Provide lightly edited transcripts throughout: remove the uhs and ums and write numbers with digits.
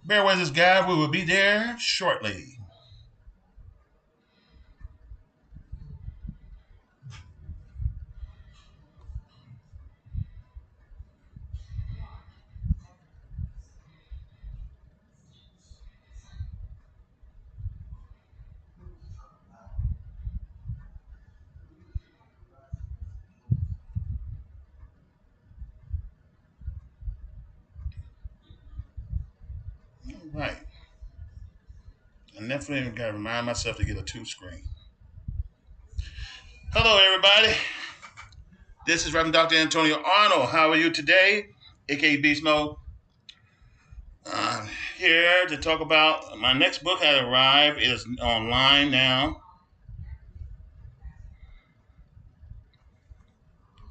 Bear with us, guys. We will be there shortly. All right. I definitely got to remind myself to get a two screen. Hello, everybody. This is Reverend Dr. Antonio Arnold. How are you today? AKA Beast Mode. I'm here to talk about my next book had arrived. It is online now.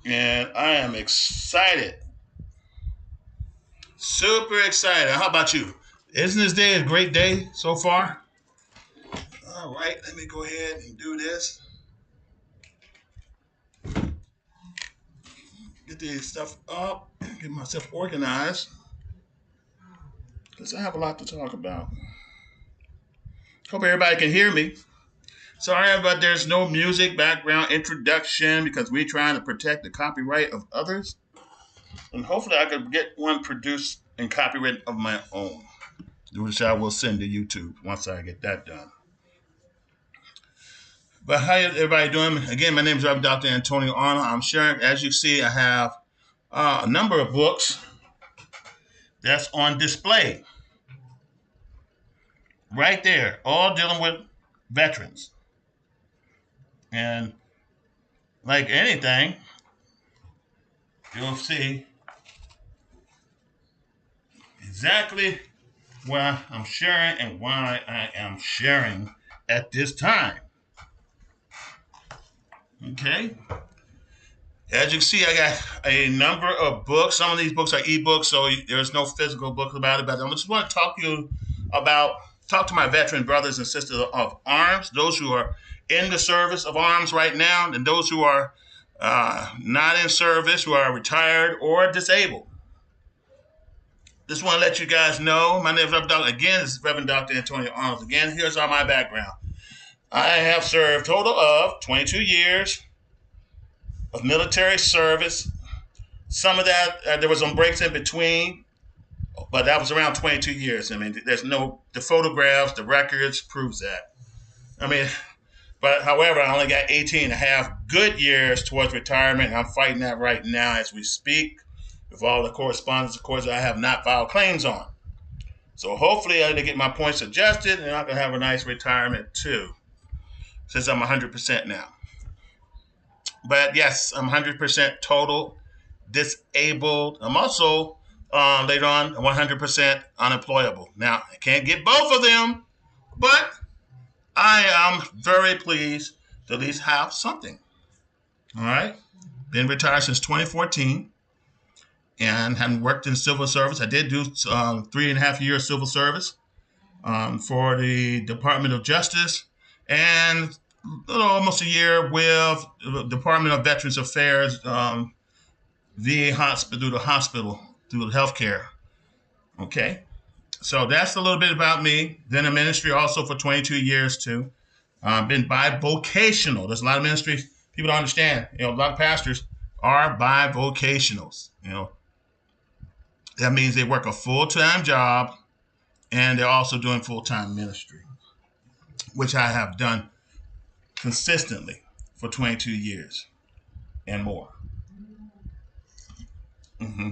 And I am excited. Super excited. How about you? Isn't this day a great day so far? All right, let me go ahead and do this. Get this stuff up, get myself organized, because I have a lot to talk about. Hope everybody can hear me. Sorry about there's no music background introduction because we're trying to protect the copyright of others. And hopefully I could get one produced and copyright of my own, which I will send to YouTube once I get that done. But how everybody doing? Again, my name is Reverend Dr. Antonio Arnold. I'm sharing, as you see, I have a number of books that's on display right there, all dealing with veterans. And like anything, you'll see exactly why I'm sharing and why I am sharing at this time. Okay? As you can see, I got a number of books. Some of these books are ebooks, so there's no physical book about it. But I just want to talk to my veteran brothers and sisters of arms, those who are in the service of arms right now, and those who are not in service, who are retired or disabled. Just want to let you guys know, my name is Reverend Dr. Again, this is Reverend Dr. Antonio Arnold. Again, here's all my background. I have served a total of 22 years of military service. Some of that, there was some breaks in between, but that was around 22 years. I mean, the photographs, the records proves that. I mean, but however, I only got 18 and a half good years towards retirement. And I'm fighting that right now as we speak with all the correspondence, of course, I have not filed claims on. So hopefully I can get my points adjusted and I can have a nice retirement too, since I'm 100% now. But yes, I'm 100% total disabled. I'm also later on 100% unemployable. Now, I can't get both of them, but I am very pleased to at least have something. All right. Been retired since 2014 and haven't worked in civil service. I did do 3.5 years civil service for the Department of Justice and almost a year with the Department of Veterans Affairs, VA hospital, through the healthcare. Okay. So that's a little bit about me. Been in ministry also for 22 years too. Been bivocational. There's a lot of ministries people don't understand. A lot of pastors are bivocationals. That means they work a full-time job and they're also doing full-time ministry, which I have done consistently for 22 years and more. Mm-hmm.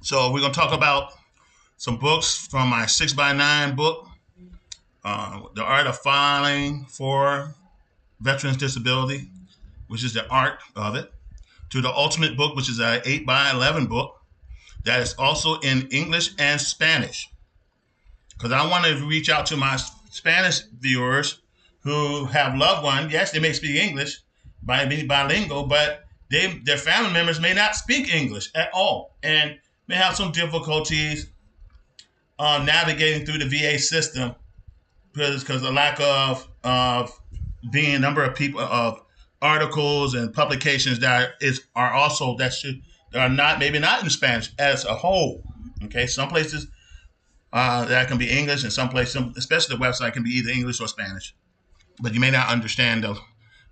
So we're going to talk about some books from my 6x9 book, The Art of Filing for Veterans Disability, which is the art of it, to the Ultimate book, which is an 8x11 book that is also in English and Spanish. Because I want to reach out to my Spanish viewers who have loved ones. Yes, they may speak English, by being bilingual, but their family members may not speak English at all and may have some difficulties navigating through the VA system because of the lack of being a number of people of articles and publications are also that are not maybe not in Spanish as a whole. Okay, some places that can be English, and some places, especially the website, can be either English or Spanish. But you may not understand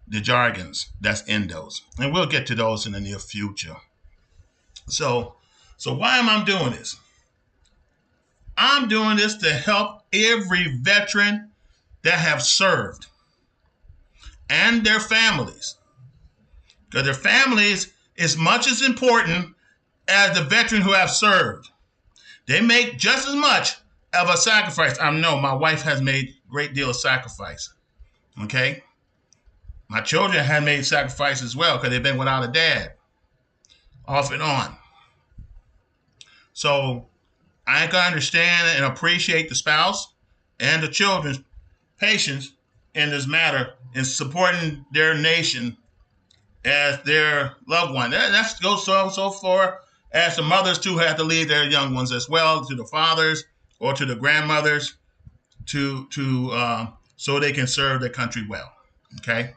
the jargons that's in those, and we'll get to those in the near future. So, so why am I doing this? I'm doing this to help every veteran that have served and their families. Because their families is much as important as the veteran who have served. They make just as much of a sacrifice. I know my wife has made a great deal of sacrifice. Okay? My children have made sacrifice as well because they've been without a dad off and on. So I can understand and appreciate the spouse and the children's patience in this matter in supporting their nation as their loved one. That goes so far as the mothers too have to leave their young ones as well to the fathers or to the grandmothers to so they can serve their country well. Okay,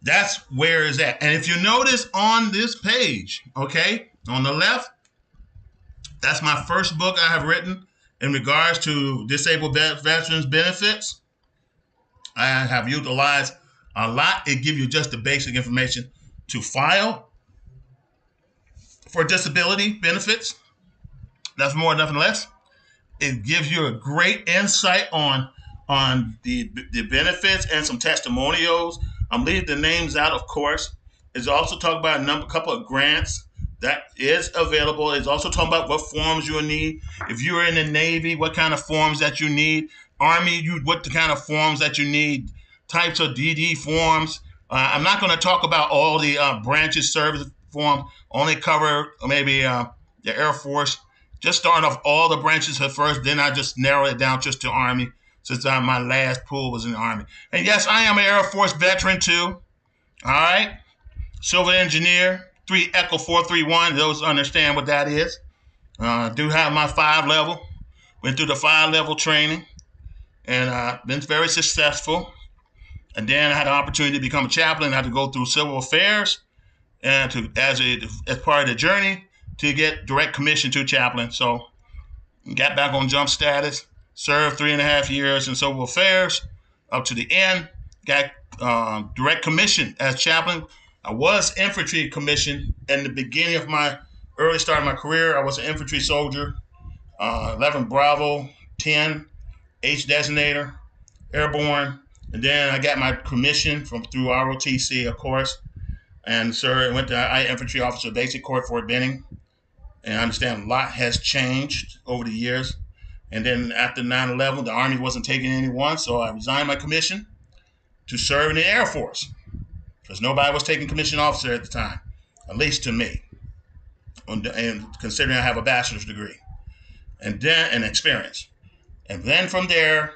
that's where is that. And if you notice on this page, okay, on the left, that's my first book I have written in regards to disabled veterans benefits. I have utilized a lot. It gives you just the basic information to file for disability benefits. That's more, nothing less. It gives you a great insight on the benefits and some testimonials. I'm leaving the names out, of course. It's also talking about a couple of grants that is available. It's also talking about what forms you'll need. If you're in the Navy, what kind of forms that you need. Army, what the kind of forms that you need. Types of DD forms. I'm not going to talk about all the branches service forms. Only cover maybe the Air Force. Just starting off all the branches at first. Then I just narrow it down just to Army since my last pool was in the Army. And yes, I am an Air Force veteran too. All right. Civil engineer. 3 Echo 431. Those understand what that is. Do have my 5 level. Went through the 5 level training and been very successful. And then I had an opportunity to become a chaplain. I had to go through civil affairs and as part of the journey to get direct commission to chaplain. So got back on jump status, served 3.5 years in civil affairs up to the end, got direct commission as chaplain. I was infantry commissioned in the beginning of my early start of my career. I was an infantry soldier, 11 Bravo, 10 H designator, airborne. And then I got my commission through ROTC, of course. And went to infantry officer basic court Fort Benning. And I understand a lot has changed over the years. And then after 9/11, the Army wasn't taking anyone, so I resigned my commission to serve in the Air Force. Because nobody was taking commissioned officer at the time, at least to me, and considering I have a bachelor's degree and then an experience. And then from there,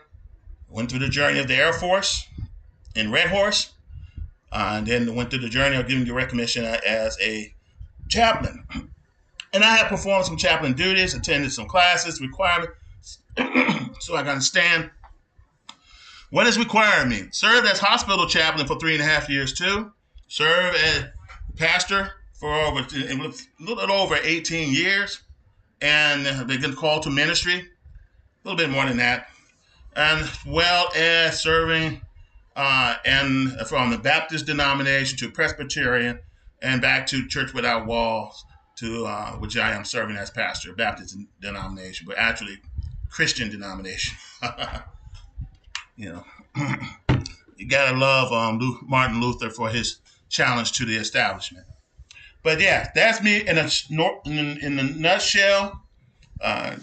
went through the journey of the Air Force in Red Horse, and then went through the journey of getting direct commission as a chaplain. And I have performed some chaplain duties, attended some classes, requirements, so I can understand what is required of me. Served as hospital chaplain for 3.5 years too. Served as pastor for a little bit over 18 years. And been called to ministry, a little bit more than that. And well as serving and from the Baptist denomination to Presbyterian and back to Church Without Walls to which I am serving as pastor, Baptist denomination, but actually Christian denomination. You know, you gotta love Martin Luther for his challenge to the establishment. But yeah, that's me in a nutshell. And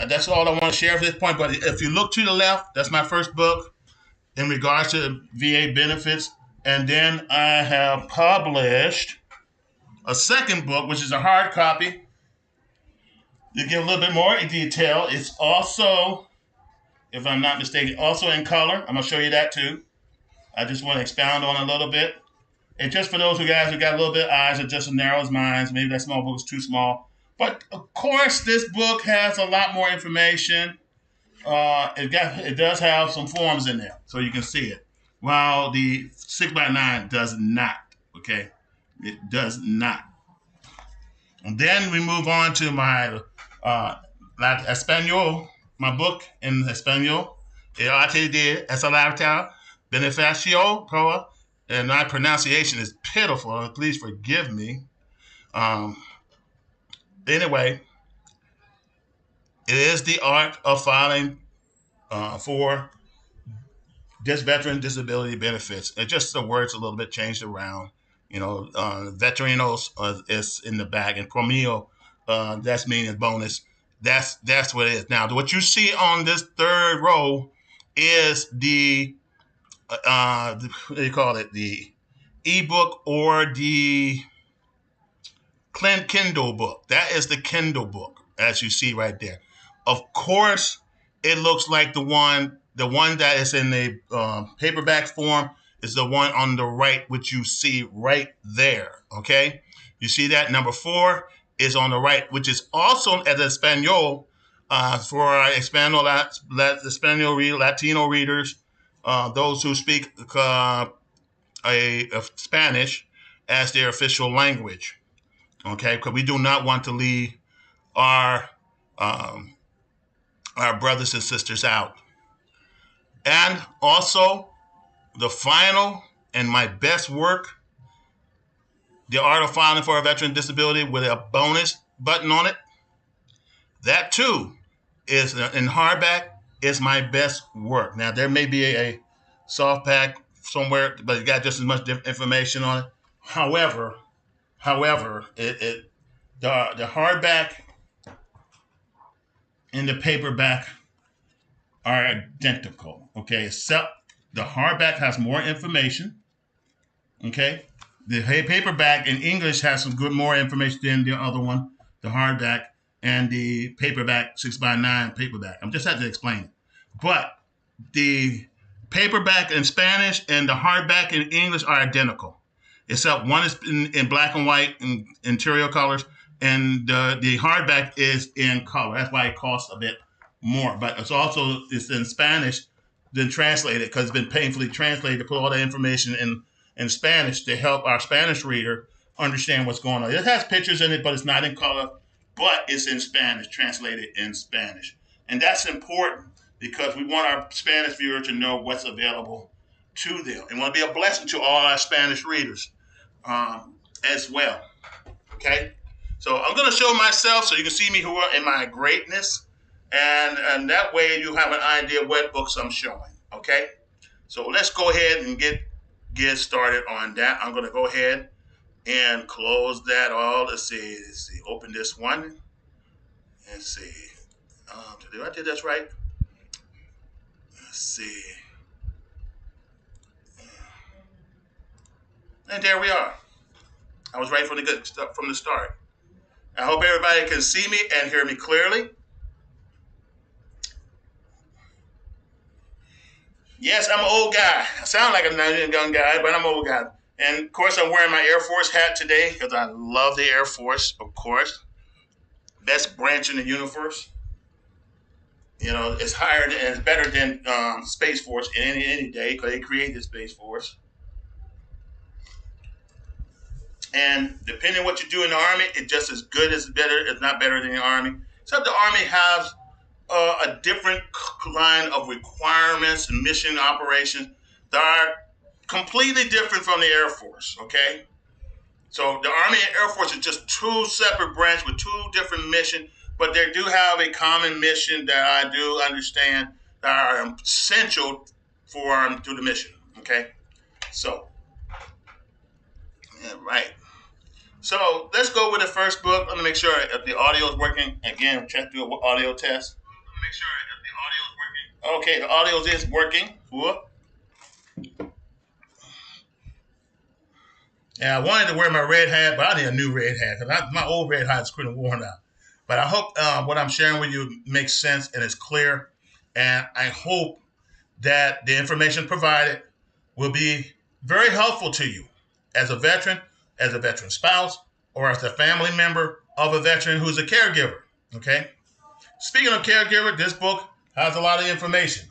that's all I want to share for this point. But if you look to the left, that's my first book in regards to VA benefits. And then I have published a second book, which is a hard copy. You get a little bit more in detail. It's also, if I'm not mistaken, also in color. I'm going to show you that too. I just want to expound on it a little bit. And just for those guys who got a little bit of eyes or just as narrow as mine, maybe that small book is too small. But of course, this book has a lot more information. It does have some forms in there, so you can see it. while the 6x9 does not. Okay, it does not. And then we move on to my Espanol, my book in Espanol. El arte de esa libertad beneficio pro, and my pronunciation is pitiful. Please forgive me. Um, anyway, it is the art of filing for this veteran disability benefits. It's just the words a little bit changed around. Veteranos is in the back, and Promio, that's meaning bonus. That's what it is. Now, what you see on this third row is what do you call it? The ebook or the Kindle book. That is the Kindle book, as you see right there. Of course, it looks like the one that is in the paperback form is the one on the right, which you see right there. Okay, you see that number 4 is on the right, which is also as Espanol for our Espanol Latino readers, those who speak a Spanish as their official language. Okay, because we do not want to leave our um, our brothers and sisters out. And also, the final and my best work, The Art of Filing for a Veteran Disability, with a bonus button on it. That too is in hardback. Is my best work. Now there may be a soft pack somewhere, but it got just as much information on it. However, the hardback and the paperback are identical. Okay, except the hardback has more information. Okay, the paperback in English has some good more information than the other one, the hardback and the paperback 6x9 paperback. I'm just have to explain it, but the paperback in Spanish and the hardback in English are identical, except one is in black and white in interior colors, and the hardback is in color. That's why it costs a bit more. But it's in Spanish, then translated because it's been painfully translated to put all the information in Spanish to help our Spanish reader understand what's going on. It has pictures in it, but it's not in color. But it's in Spanish, translated in Spanish, and that's important because we want our Spanish viewer to know what's available to them, and want to be a blessing to all our Spanish readers as well. Okay, so I'm going to show myself so you can see me who are in my greatness, and that way you have an idea what books I'm showing. Okay, so let's go ahead and get started on that. I'm going to go ahead and close that all. Let's see. Open this one. Let's see. Did I do this right? Let's see. And there we are. I was right from the start. I hope everybody can see me and hear me clearly. Yes, I'm an old guy. I sound like a young guy, but I'm an old guy. And of course, I'm wearing my Air Force hat today because I love the Air Force, of course. Best branch in the universe. It's higher and it's better than Space Force any day because they created Space Force. And depending on what you do in the Army, it's just as good as better, if not better than the Army. Except the Army has a different line of requirements and mission operations that are completely different from the Air Force, okay? So the Army and Air Force are just two separate branches with two different missions, but they do have a common mission that I do understand that are essential to the mission, okay? So, yeah, right. So let's go with the first book. Let me make sure if the audio is working. Again, check the audio test. Let me make sure if the audio is working. Okay, the audio is working. Whoop. Yeah, I wanted to wear my red hat, but I need a new red hat because my old red hat is pretty worn out. But I hope what I'm sharing with you makes sense and is clear. And I hope that the information provided will be very helpful to you as a veteran spouse, or as a family member of a veteran who's a caregiver. Okay? Speaking of caregiver, this book has a lot of information.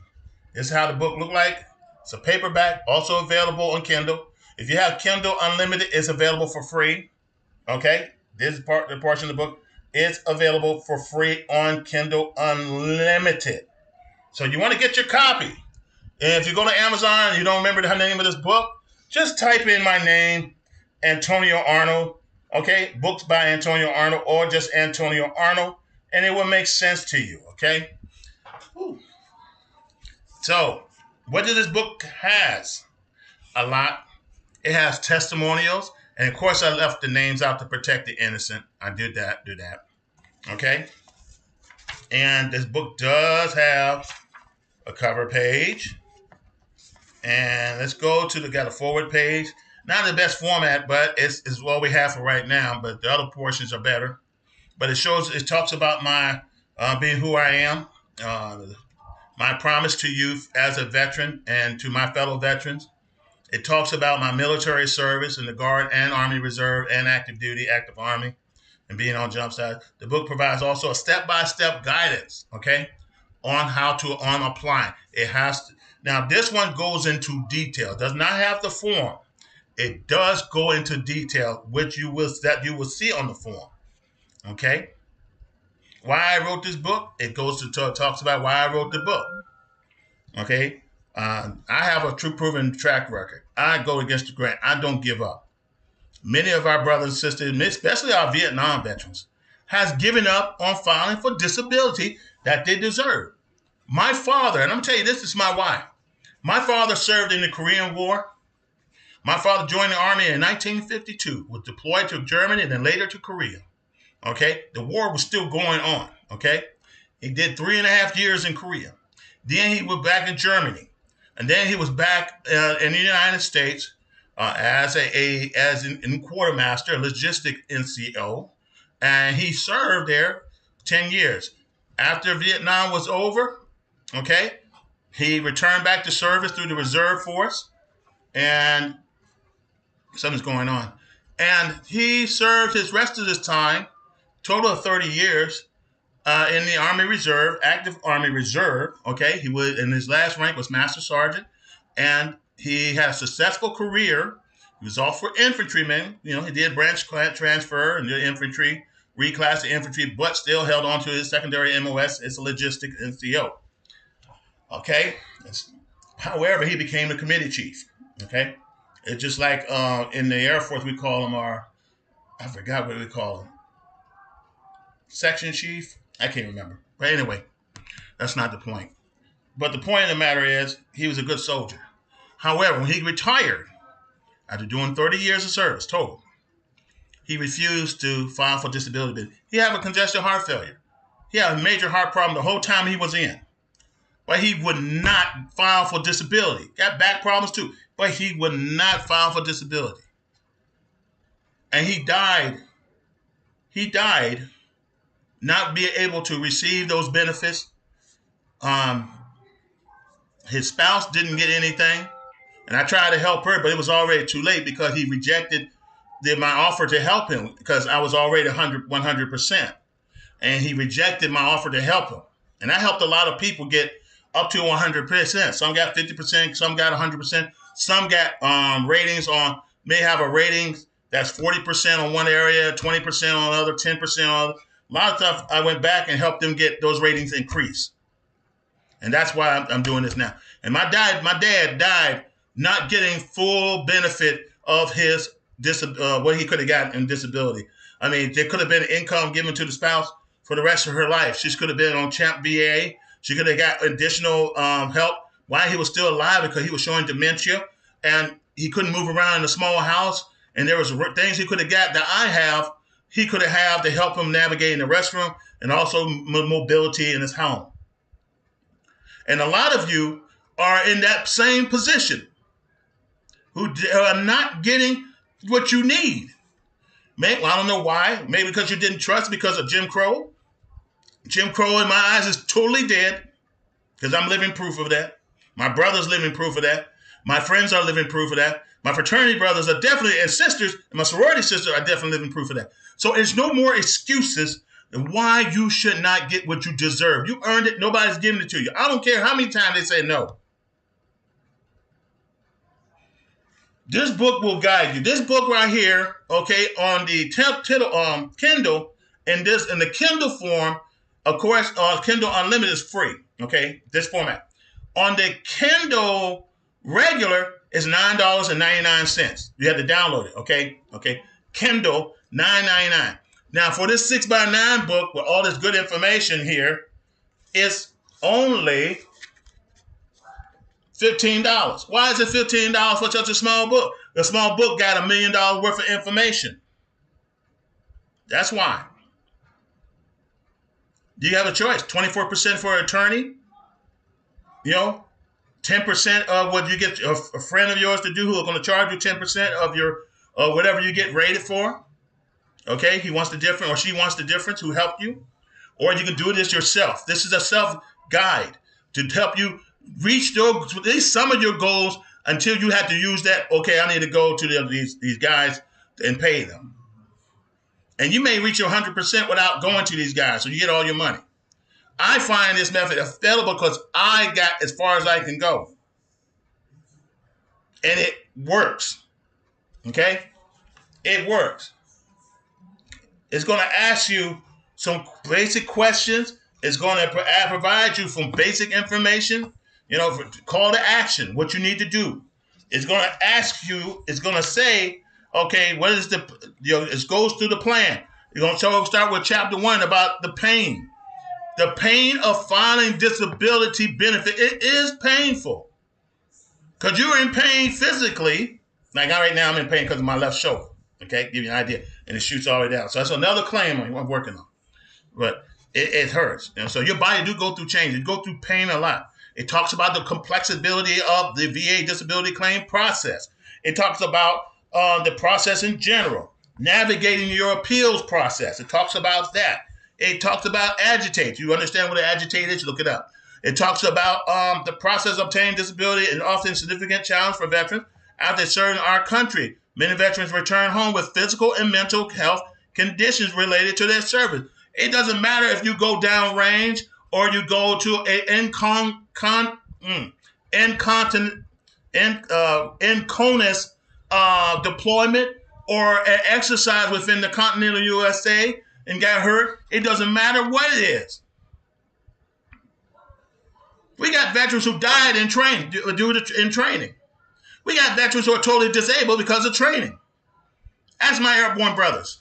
This is how the book looked like. It's a paperback, also available on Kindle. If you have Kindle Unlimited, it's available for free. Okay, this part, the portion of the book is available for free on Kindle Unlimited. So you want to get your copy. And if you go to Amazon and you don't remember the name of this book, just type in my name, Antonio Arnold. Okay, books by Antonio Arnold, or just Antonio Arnold, and it will make sense to you. Okay. Ooh. So, what does this book has? A lot. It has testimonials, and of course, I left the names out to protect the innocent. I did that. Do that. Okay. And this book does have a cover page. And let's go to got a forward page. Not the best format, but it's what we have for right now. But the other portions are better. But it talks about my being who I am, my promise to you as a veteran and to my fellow veterans. It talks about my military service in the Guard and Army Reserve and active duty, active Army, and being on jump sites. The book provides also a step-by-step guidance, okay, on how to apply. It has to, now this one goes into detail. It does not have the form. It does go into detail, which you will see on the form. Okay. Why I wrote this book? It goes to talks about why I wrote the book. Okay. I have a true proven track record. I go against the grain. I don't give up. Many of our brothers and sisters, especially our Vietnam veterans, has given up on filing for disability that they deserve. My father, and I'm going to tell you, this is my why. My father served in the Korean War. My father joined the Army in 1952, was deployed to Germany and then later to Korea. Okay? The war was still going on. Okay? He did 3.5 years in Korea. Then he was back in Germany. And then he was back in the United States as in quartermaster, a logistic NCO. And he served there 10 years. After Vietnam was over, okay, he returned back to service through the reserve force, and something's going on. And he served his rest of his time, total of 30 years, in the Army Reserve, active Army Reserve. Okay, he was, and his last rank was Master Sergeant, and he had a successful career. He was off for infantryman. You know, he did branch transfer and did infantry, reclassed to infantry, but still held on to his secondary MOS. It's a logistic NCO. Okay. However, he became a committee chief. Okay. It's just like in the Air Force, we call him I forgot what we call him. Section chief? I can't remember. But anyway, that's not the point. But the point of the matter is, he was a good soldier. However, when he retired, after doing 30 years of service total, he refused to file for disability. He had a congestive heart failure. He had a major heart problem the whole time he was in. But he would not file for disability. Got back problems too. But he would not file for disability. And he died. He died not being able to receive those benefits. His spouse didn't get anything. And I tried to help her, but it was already too late because he rejected my offer to help him because I was already 100%. And he rejected my offer to help him. And I helped a lot of people get up to 100%. Some got 50%, some got 100%. Some got ratings on, may have a rating that's 40% on one area, 20% on another, 10% on other. A lot of stuff, I went back and helped them get those ratings increased. And that's why I'm doing this now. And my dad died not getting full benefit of his what he could have gotten in disability. I mean, there could have been income given to the spouse for the rest of her life. She could have been on CHAMP VA. She could have got additional help while he was still alive because he was showing dementia and he couldn't move around in a small house. And there was things he could have got that he could have to help him navigate in the restroom and also mobility in his home. And a lot of you are in that same position who are not getting what you need. Maybe, well, I don't know why. Maybe because you didn't trust because of Jim Crow. Jim Crow in my eyes is totally dead because I'm living proof of that. My brother's living proof of that. My friends are living proof of that. My fraternity brothers are definitely, and sisters, and my sorority sisters are definitely living proof of that. So there's no more excuses why you should not get what you deserve. You earned it. Nobody's giving it to you. I don't care how many times they say no. This book will guide you. This book right here, okay, on the Kindle, and this in the Kindle form, of course, Kindle Unlimited is free. Okay, this format. On the Kindle regular is $9.99. You have to download it. Okay. Kindle $9.99. Now for this 6x9 book with all this good information here, it's only $15. Why is it $15 for such a small book? The small book got $1 million worth of information. That's why. You have a choice. 24% for an attorney. 10% of what you get a friend of yours to do who are going to charge you 10% of your whatever you get rated for. Okay, he wants the difference or she wants the difference who helped you. Or you can do this yourself. This is a self-guide to help you reach at least some of your goals until you have to use that, okay, I need to go to these guys and pay them. And you may reach your 100% without going to these guys, so you get all your money. I find this method available because I got as far as I can go. And it works. Okay? It works. It's going to ask you some basic questions. It's going to provide you some basic information, call to action, what you need to do. It's going to ask you, it's going to say, okay, what is it goes through the plan. You're going to start with chapter 1 about the pain. The pain of filing disability benefit. It is painful. Because you're in pain physically. Like right now, I'm in pain because of my left shoulder. Okay, give you an idea. And it shoots all the way down. So that's another claim I'm working on. But it hurts. So your body do go through change. It go through pain a lot. It talks about the complexity of the VA disability claim process. It talks about the process in general. Navigating your appeals process. It talks about that. It talks about agitate. You understand what an agitate is? Look it up. It talks about the process of obtaining disability and often significant challenge for veterans after serving our country. Many veterans return home with physical and mental health conditions related to their service. It doesn't matter if you go down range or you go to an inconus deployment or an exercise within the continental USA and got hurt. It doesn't matter what it is. We got veterans who died in training. We got veterans who are totally disabled because of training. Ask my airborne brothers.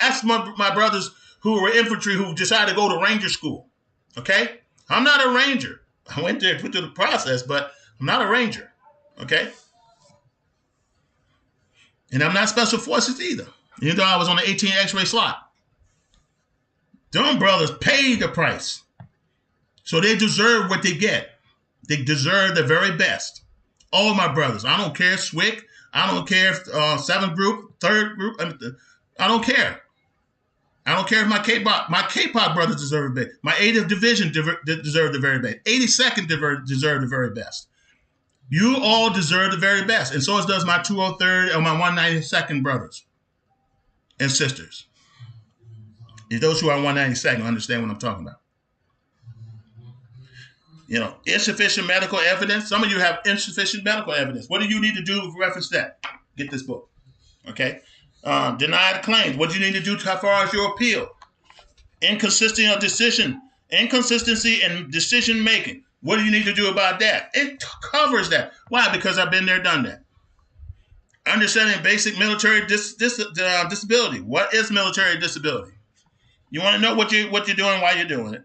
Ask my brothers who were infantry who decided to go to Ranger school. Okay? I'm not a Ranger. I went through the process, but I'm not a Ranger. Okay? And I'm not Special Forces either. Even though I was on the 18 X-ray slot. Them brothers paid the price. So they deserve what they get. They deserve the very best. All my brothers. I don't care SWIC. I don't care if 7th group, 3rd group. I don't care. I don't care if my K-pop brothers deserve it. My 80th division deserve the very best. 82nd deserve the very best. You all deserve the very best. And so does my 203rd and my 192nd brothers and sisters. And those who are 192nd understand what I'm talking about. Insufficient medical evidence. Some of you have insufficient medical evidence. What do you need to do with reference to that? Get this book. Okay? Denied claims. What do you need to do as far as your appeal? Inconsistency in decision making. What do you need to do about that? It covers that. Why? Because I've been there, done that. Understanding basic military disability. What is military disability? You want to know what you're doing, why you're doing it.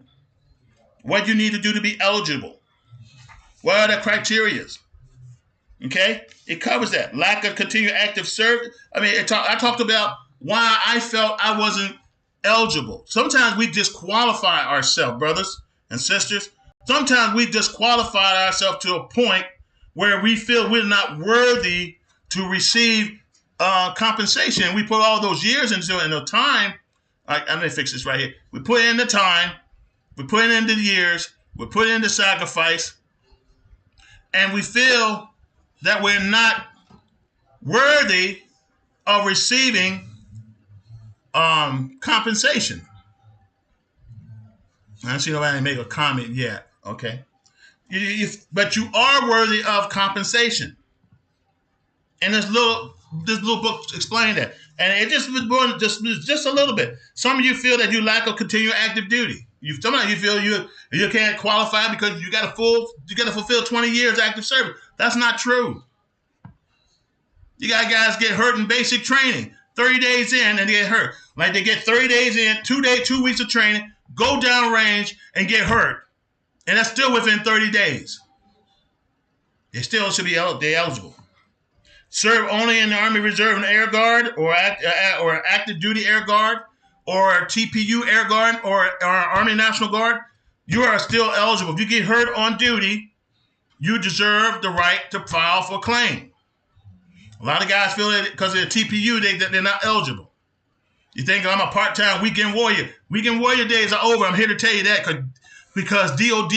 What you need to do to be eligible. What are the criteria? Okay? It covers that. Lack of continued active service. I talked about why I felt I wasn't eligible. Sometimes we disqualify ourselves, brothers and sisters. Sometimes we disqualify ourselves to a point where we feel we're not worthy to receive compensation. We put all those years into it and the time. I'm going to fix this right here. We put in the time. We put in the years. We put in the sacrifice. And we feel that we're not worthy of receiving compensation. I don't see nobody make a comment yet. Okay. But you are worthy of compensation. And this little book explained that. And it just was born just a little bit. Some of you feel that you lack of continual active duty. Some of you feel you can't qualify because you got to fulfill 20 years active service. That's not true. You got guys get hurt in basic training, 30 days in and they get hurt. Like they get 30 days in, 2 weeks of training, go down range and get hurt. And that's still within 30 days. They still should be eligible. Serve only in the Army Reserve and Air Guard or active duty Air Guard or TPU Air Guard or Army National Guard, you are still eligible. If you get hurt on duty, you deserve the right to file for a claim. A lot of guys feel that because they're TPU, they're not eligible. You think I'm a part-time weekend warrior. Weekend warrior days are over. I'm here to tell you that because DOD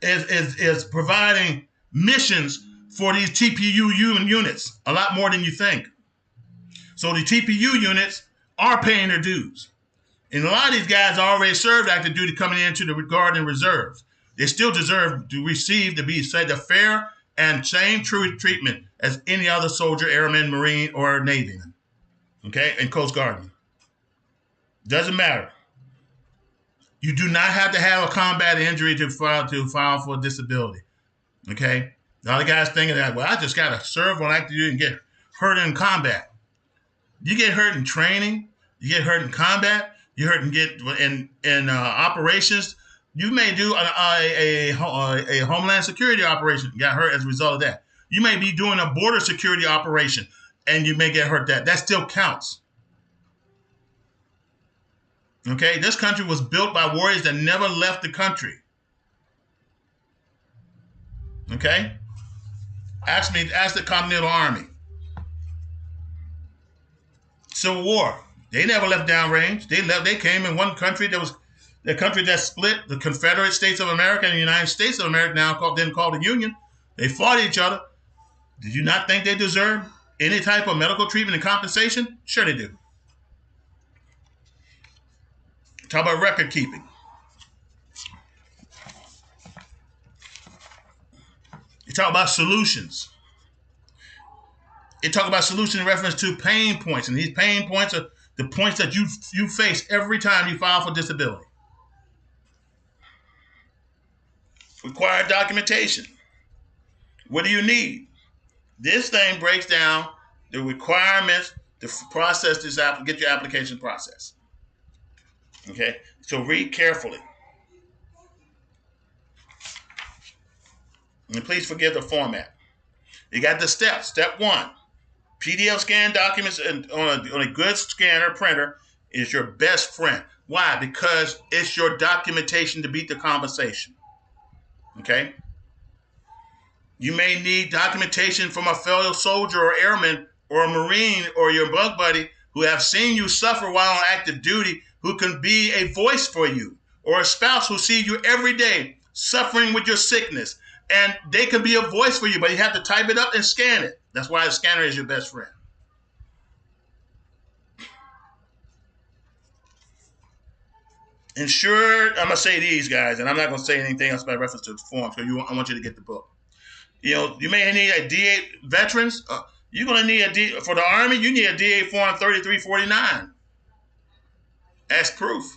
is providing missions for these TPU units, a lot more than you think. So the TPU units are paying their dues. And a lot of these guys already served active duty coming into the Guard and Reserves. They still deserve to receive to be said the fair and same true treatment as any other soldier, airman, Marine, or Navyman. Okay? And Coast Guardman. Doesn't matter. You do not have to have a combat injury to file for disability. Okay? A lot of guys thinking that, well, I just got to serve on active duty and get hurt in combat. You get hurt in training. You get hurt in combat. You hurt in operations. You may do a Homeland Security operation. You got hurt as a result of that. You may be doing a border security operation, and you may get hurt that still counts. Okay? This country was built by warriors that never left the country. Okay? Ask the Continental Army. Civil War. They never left downrange. They came in one country that was the country that split the Confederate States of America and the United States of America, then called the Union. They fought each other. Did you not think they deserved any type of medical treatment and compensation? Sure they do. Talk about record keeping. You talk about solutions. You talk about solution in reference to pain points, and these pain points are the points that you face every time you file for disability. Required documentation. What do you need? This thing breaks down the requirements to process this get your application processed. Okay, so read carefully. And please forgive the format. You got the steps. Step 1, PDF scan documents on a good scanner printer is your best friend. Why? Because it's your documentation to beat the conversation. Okay? You may need documentation from a fellow soldier or airman or a Marine or your bug buddy who have seen you suffer while on active duty, who can be a voice for you, or a spouse who sees you every day suffering with your sickness. And they can be a voice for you, but you have to type it up and scan it. That's why the scanner is your best friend. Ensure, I'm going to say these guys, and I'm not going to say anything else by reference to the forms, because I want you to get the book. You may need a DA, veterans, you're going to need for the Army, you need a DA form 3349 as proof.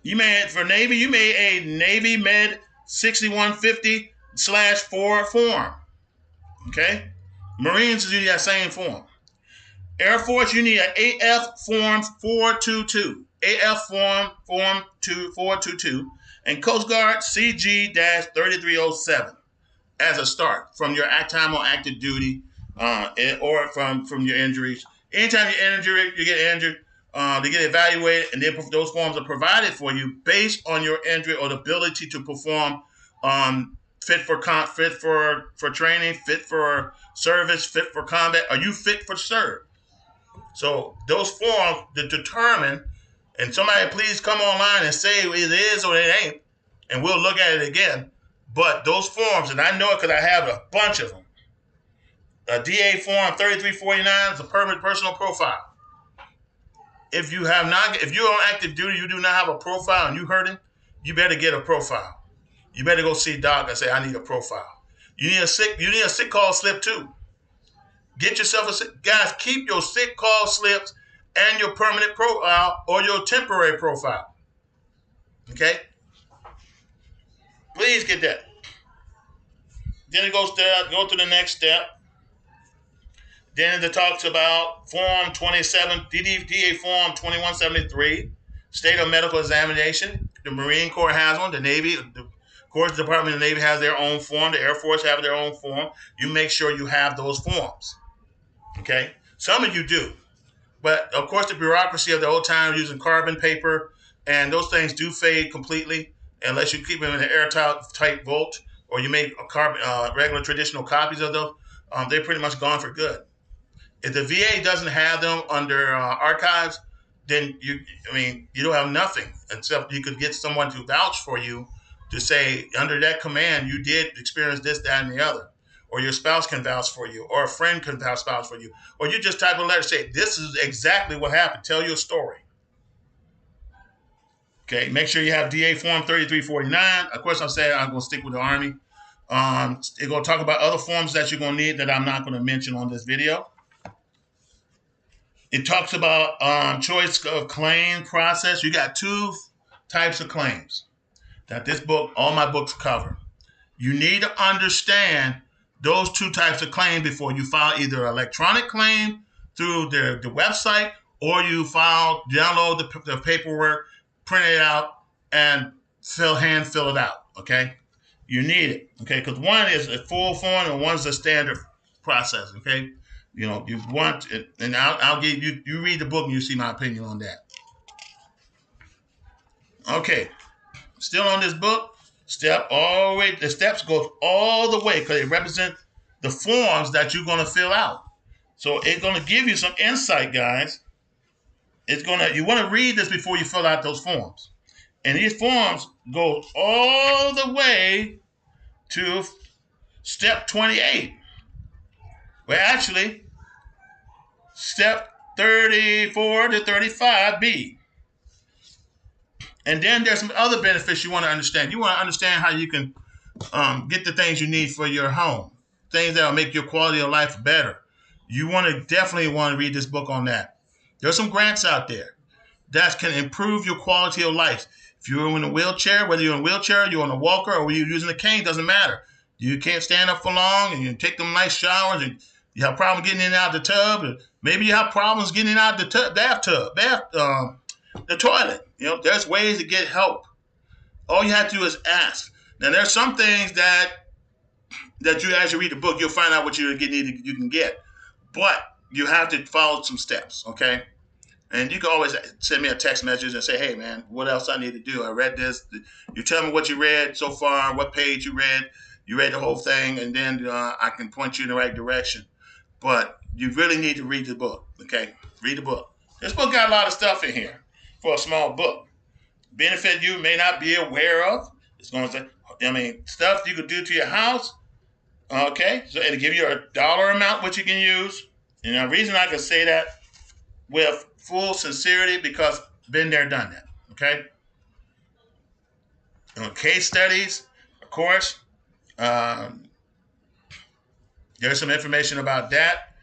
For Navy, you may a Navy Med 6150/4 form. Okay? Marines, you need that same form. Air Force, you need an AF Form 422. AF Form 422. And Coast Guard, CG-3307 as a start from your time on active duty or from your injuries. Anytime you get injured, they get evaluated, and then those forms are provided for you based on your injury or the ability to perform fit for training, fit for service, fit for combat. Are you fit for serve? So those forms that determine, and somebody please come online and say it is or it ain't, and we'll look at it again. But those forms, and I know it because I have a bunch of them. A DA form 3349 is a permanent personal profile. If you're on active duty, you do not have a profile and you hurting, you better get a profile. You better go see doc and say, I need a profile. You need a sick call slip too. Get yourself a sick guys. Keep your sick call slips and your permanent profile or your temporary profile. Okay, please get that. Then it goes to go to the next step. Then it talks about Form 27, DDA Form 2173, State of Medical Examination. The Marine Corps has one. The Navy, the Course Department of the Navy has their own form. The Air Force have their own form. You make sure you have those forms. Okay? Some of you do. But of course, the bureaucracy of the old time using carbon paper and those things do fade completely unless you keep them in an airtight vault or you make a regular traditional copies of them. They're pretty much gone for good. If the VA doesn't have them under archives, then you don't have nothing except you could get someone to vouch for you to say under that command you did experience this, that, and the other, or your spouse can vouch for you, or a friend can vouch for you, or you just type a letter say this is exactly what happened. Tell your story. Okay, make sure you have DA Form 3349. Of course, I'm saying I'm going to stick with the Army. It's going to talk about other forms that you're going to need that I'm not going to mention on this video. It talks about choice of claim process. You got two types of claims that this book, all my books cover. You need to understand those two types of claim before you file either an electronic claim through the website or you download the paperwork, print it out, and hand fill it out. Okay, you need it. Okay, because one is a full form and one's a standard process. Okay, you want it, and I'll give you. You read the book and you see my opinion on that. Okay, still on this book. The steps go all the way because they represent the forms that you're going to fill out. So it's going to give you some insight, guys. You want to read this before you fill out those forms. And these forms go all the way to step 28. Well, actually, step 34 to 35B. And then there's some other benefits you want to understand. You want to understand how you can get the things you need for your home, things that will make your quality of life better. You definitely want to read this book on that. There's some grants out there that can improve your quality of life. If you're in a wheelchair, whether you're in a wheelchair, you're on a walker, or you're using a cane, doesn't matter. You can't stand up for long, and you take them nice showers, and you have problems getting in and out of the tub, and maybe you have problems getting out of the bathtub, the toilet. There's ways to get help. All you have to do is ask. Now, there's some things that you, as you read the book, you'll find out what you can get, but you have to follow some steps. Okay. And you can always send me a text message and say, hey, man, what else I need to do? I read this. You tell me what you read so far, what page you read. You read the whole thing, and then I can point you in the right direction. But you really need to read the book, okay? Read the book. This book got a lot of stuff in here for a small book. Benefit you may not be aware of. It's going to say, stuff you could do to your house, okay? So it'll give you a dollar amount which you can use. And the reason I can say that with full sincerity because been there, done that. Okay. Case studies, of course. There's some information about that.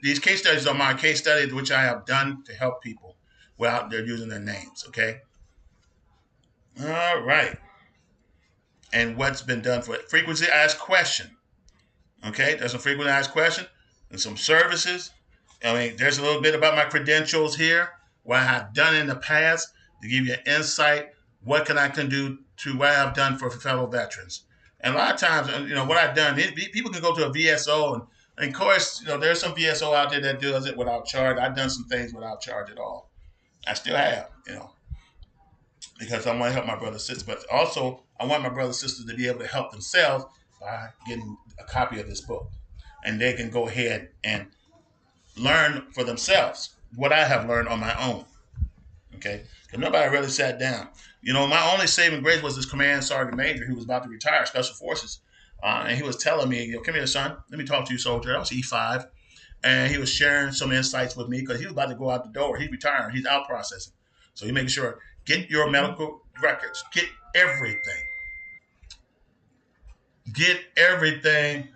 These case studies are my case studies which I have done to help people without they're using their names. Okay. All right. And what's been done for it? Frequently asked question. Okay. There's some frequently asked question and some services. There's a little bit about my credentials here, what I have done in the past to give you an insight, what I can do to what I've done for fellow veterans. And a lot of times, what I've done, people can go to a VSO, and of course, there's some VSO out there that does it without charge. I've done some things without charge at all. I still have, because I want to help my brothers and sisters, but also I want my brothers and sisters to be able to help themselves by getting a copy of this book. And they can go ahead and learn for themselves what I have learned on my own. Okay? Because nobody really sat down. My only saving grace was this command sergeant major who was about to retire, Special Forces. And he was telling me, come here, son. Let me talk to you, soldier. I was E5. And he was sharing some insights with me because he was about to go out the door. He's retiring. He's out processing. So he's making sure, get your medical records. Get everything. get everything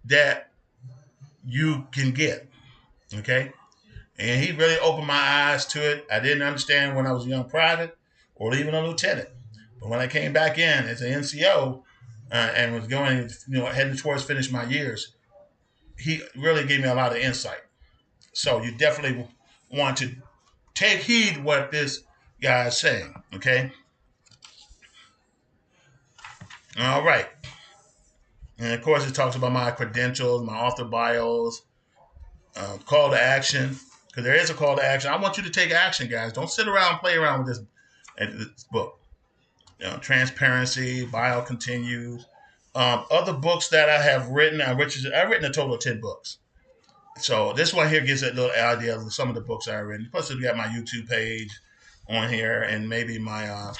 that you can get. Okay? And he really opened my eyes to it. I didn't understand when I was a young private or even a lieutenant. But when I came back in as an NCO and was going, heading towards finish my years, he really gave me a lot of insight. So you definitely want to take heed what this guy is saying. Okay. All right. And of course, it talks about my credentials, my author bios, call to action. Because there is a call to action. I want you to take action, guys. Don't sit around and play around with this book. Transparency, bio continues. Other books that I have written, I've written a total of 10 books. So this one here gives a little idea of some of the books I've written. Plus, we got my YouTube page on here and maybe my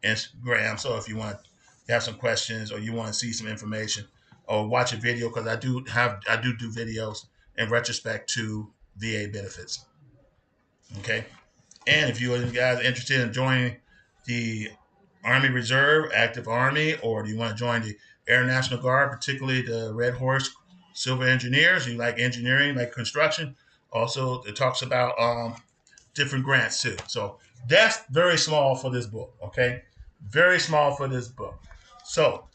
Instagram. So if you want to have some questions or you want to see some information or watch a video, because I do videos in retrospect to VA benefits. Okay, and if you guys are interested in joining the Army Reserve, Active Army, or do you want to join the Air National Guard, particularly the Red Horse Silver Engineers, you like engineering, like construction, also it talks about different grants too. So that's very small for this book, okay? Very small for this book. So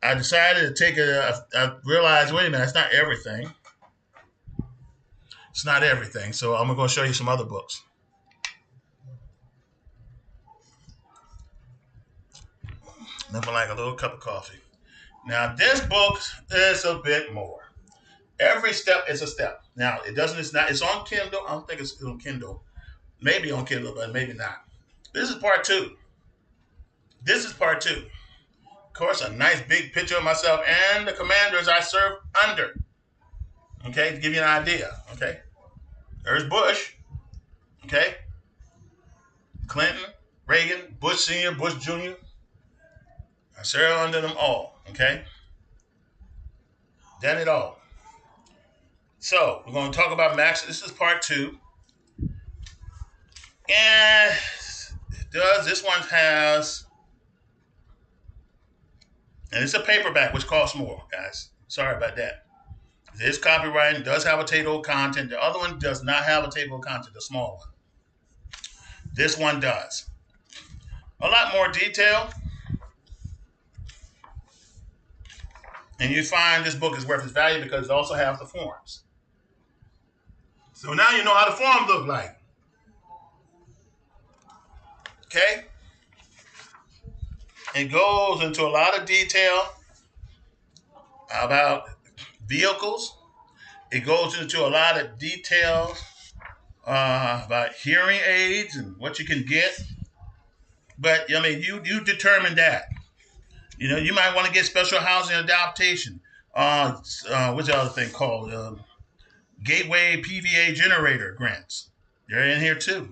I decided to take I realized, wait a minute, it's not everything. It's not everything. So I'm going to show you some other books. Nothing like a little cup of coffee. Now, this book is a bit more. Every step is a step. Now, it's on Kindle. I don't think it's on Kindle. Maybe on Kindle, but maybe not. This is part 2. This is part 2. Of course, a nice big picture of myself and the commanders I served under. Okay, to give you an idea. Okay, there's Bush. Okay, Clinton, Reagan, Bush Sr., Bush Jr. I served under them all. Okay, done it all. So we're going to talk about Max. This is part 2. And this one has, and it's a paperback, which costs more, guys. Sorry about that. This copyright does have a table of content. The other one does not have a table of content, the small one. This one does. A lot more detail. And you find this book is worth its value because it also has the forms. So now you know how the forms look like. Okay? It goes into a lot of detail about vehicles. It goes into a lot of details about hearing aids and what you can get. But, I mean, you determine that. You might want to get special housing adaptation. What's the other thing called? Gateway PVA generator grants. They're in here too.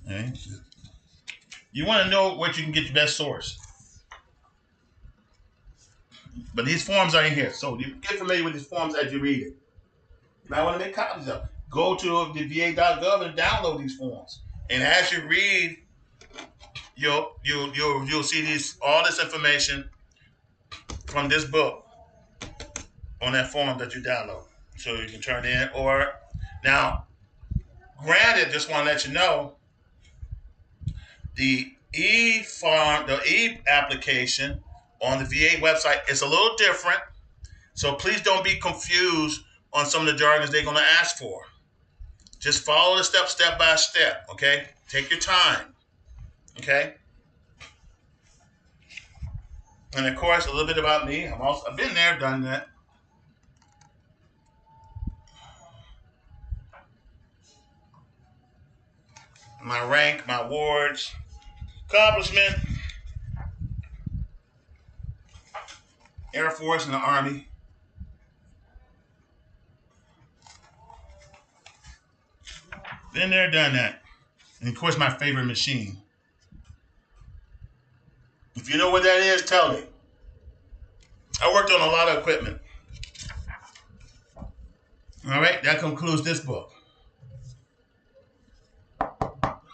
Okay. You want to know what you can get your best source. But these forms are in here. So you get familiar with these forms as you read it. You might want to make copies of them. Go to the va.gov and download these forms. And as you read, you'll see all this information from this book on that form that you download. So you can turn in. Or now, granted, just want to let you know, the e-application on the VA website is a little different. So please don't be confused on some of the jargons they're going to ask for. Just follow the steps step by step, okay? Take your time, okay? And of course, a little bit about me. I've been there, done that. My rank, my awards, accomplishment, Air Force and the Army. Been there, done that. And of course, my favorite machine. If you know what that is, tell me. I worked on a lot of equipment. All right, that concludes this book.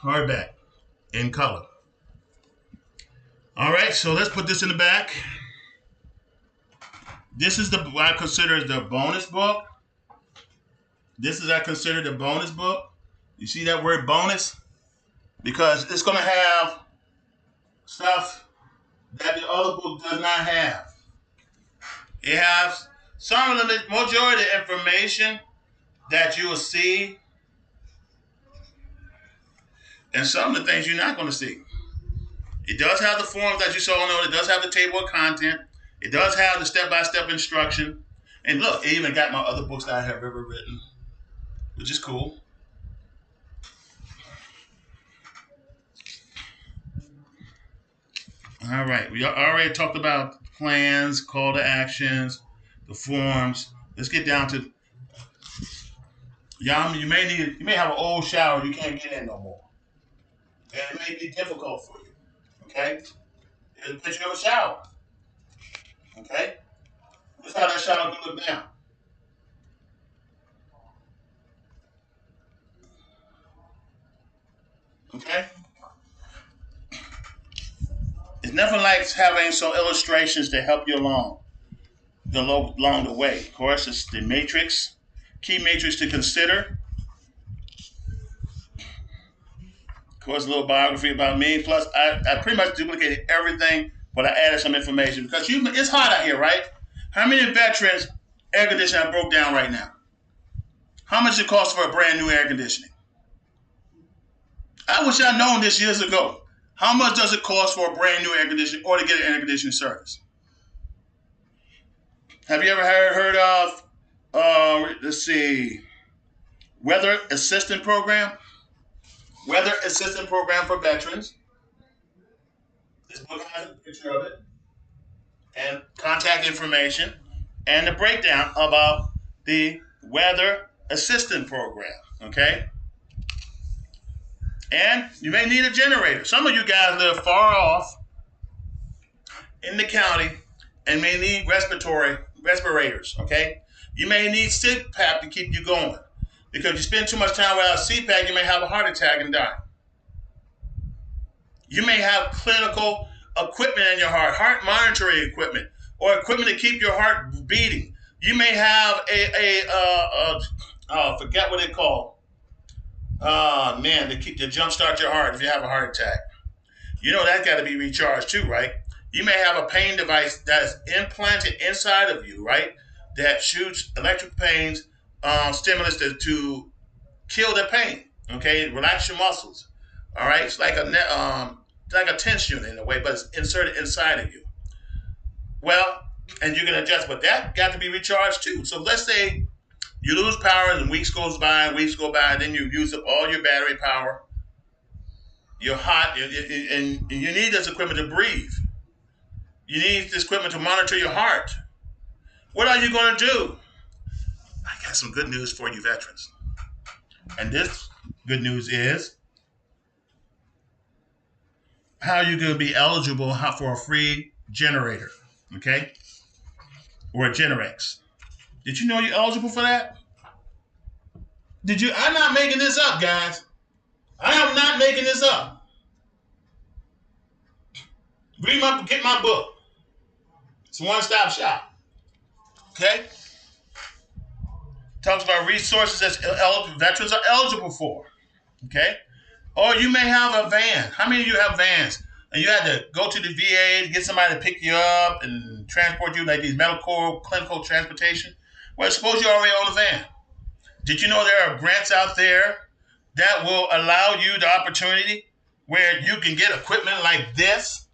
Hardback, in color. All right, so let's put this in the back. This is the what I consider the bonus book. This is I consider the bonus book. You see that word bonus? Because it's going to have stuff that the other book does not have. It has some of the majority of the information that you will see and some of the things you're not going to see. It does have the forms that you saw on it. It does have the table of content. It does have the step-by-step instruction. And look, it even got my other books that I have ever written, which is cool. All right, we already talked about plans, call to actions, the forms. Let's get down to y'all. You may have an old shower you can't get in no more, and it may be difficult for you. Okay, here's a picture of a shower. Okay, this is how that shower can look now. Okay, it's nothing like having some illustrations to help you along the way. Of course, it's the matrix, key matrix to consider. Of course, a little biography about me. Plus, I pretty much duplicated everything, but I added some information because it's hot out here, right? How many veterans air conditioning I broke down right now? How much it costs for a brand new air conditioning? I wish I'd known this years ago. How much does it cost for a brand new air conditioning or to get an air conditioning service? Have you ever heard of, let's see, weather assistant program? Weather assistant program for veterans. This book has a picture of it and contact information and the breakdown about the weather assistant program. Okay? And you may need a generator. Some of you guys live far off in the county and may need respirators. Okay? You may need CPAP to keep you going. Because if you spend too much time without CPAP, you may have a heart attack and die. You may have clinical equipment in your heart monitoring equipment, or equipment to keep your heart beating. You may have forget what they call. Man, to jumpstart your heart if you have a heart attack. You know that's got to be recharged too, right? You may have a pain device that is implanted inside of you, right? That shoots electric pains, stimulus to kill the pain. Okay, relax your muscles. All right, it's like a tension unit in a way, but it's inserted inside of you. Well, and you can adjust, but that got to be recharged too. So let's say you lose power and weeks weeks go by, then you use up all your battery power. You're hot, and you need this equipment to breathe. You need this equipment to monitor your heart. What are you going to do? I got some good news for you, veterans. And this good news is how you're going to be eligible for a free generator, okay? Or a Generex. Did you know you're eligible for that? Did you? I'm not making this up, guys. I am not making this up. Get my book. It's a one-stop shop. Okay? Talks about resources that veterans are eligible for. Okay? Or you may have a van. How many of you have vans? And you had to go to the VA to get somebody to pick you up and transport you, like these medical, clinical transportation. Well, suppose you already own a van. Did you know there are grants out there that will allow you the opportunity where you can get equipment like this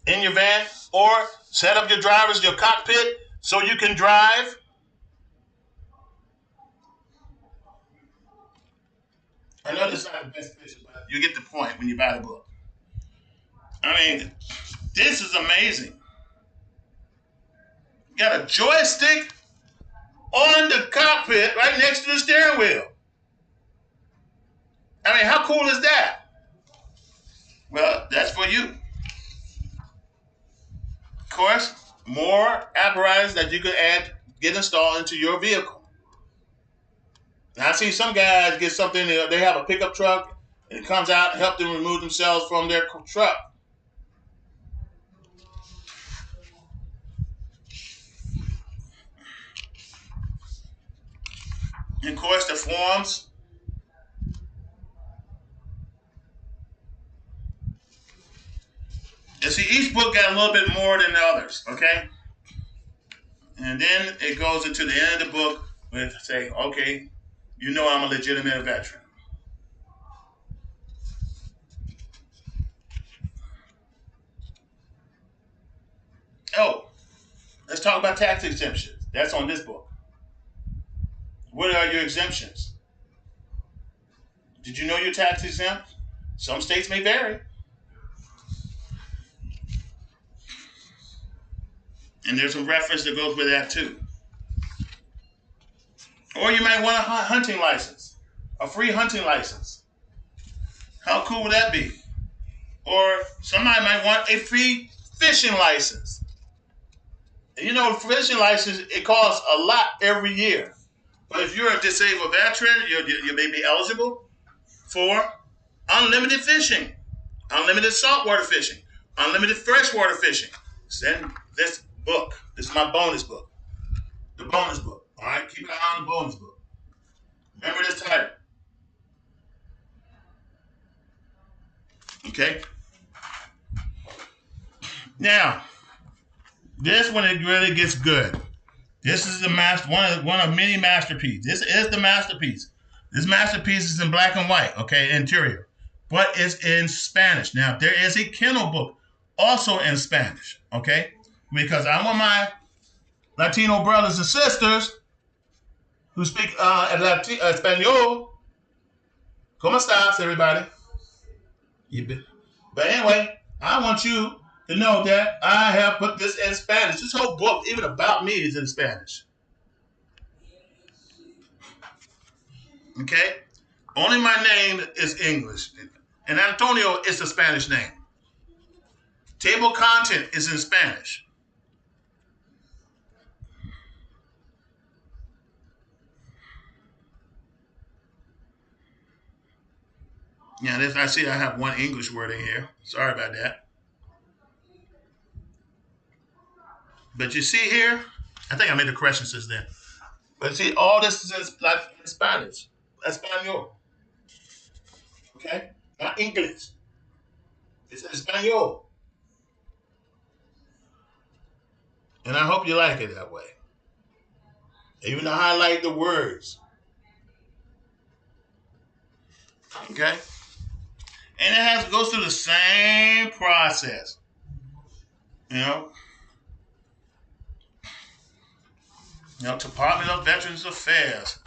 in your van, or set up your cockpit so you can drive? I know this is not the best picture, but you get the point when you buy the book. I mean, this is amazing. You got a joystick on the cockpit right next to the steering wheel. I mean, how cool is that? Well, that's for you. Of course, more apparatus that you can get installed into your vehicle. Now, I've seen some guys get something, they have a pickup truck, and it comes out and help them remove themselves from their truck. And of course, the forms. And see, each book got a little bit more than the others, okay? And then it goes into the end of the book with say, okay, you know I'm a legitimate veteran. Oh, let's talk about tax exemptions. That's on this book. What are your exemptions? Did you know you're tax exempt? Some states may vary. And there's a reference that goes with that too. Or you might want a hunting license, a free hunting license. How cool would that be? Or somebody might want a free fishing license. You know, fishing license, it costs a lot every year. But if you're a disabled veteran, you may be eligible for unlimited fishing, unlimited saltwater fishing, unlimited freshwater fishing. Send this book. This is my bonus book. The bonus book. All right, keep an eye on the bonus book. Remember this title. Okay. Now, this one it really gets good. This is the one of many masterpieces. This is the masterpiece. This masterpiece is in black and white, okay, interior, but it's in Spanish. Now there is a Kindle book also in Spanish, okay, because I want my Latino brothers and sisters who speak Espanol. ¿Cómo estás, everybody? But anyway, I want you to know that I have put this in Spanish. This whole book, even about me, is in Spanish. Okay? Only my name is English. And Antonio is a Spanish name. Table content is in Spanish. Yeah, I see I have one English word in here. Sorry about that. But you see here, I think I made a correction since then. But see, all this is in Spanish. Espanol. Okay? Not English. It's Espanol. And I hope you like it that way. Even to highlight the words. Okay? And it goes through the same process. You know? Department of Veterans Affairs.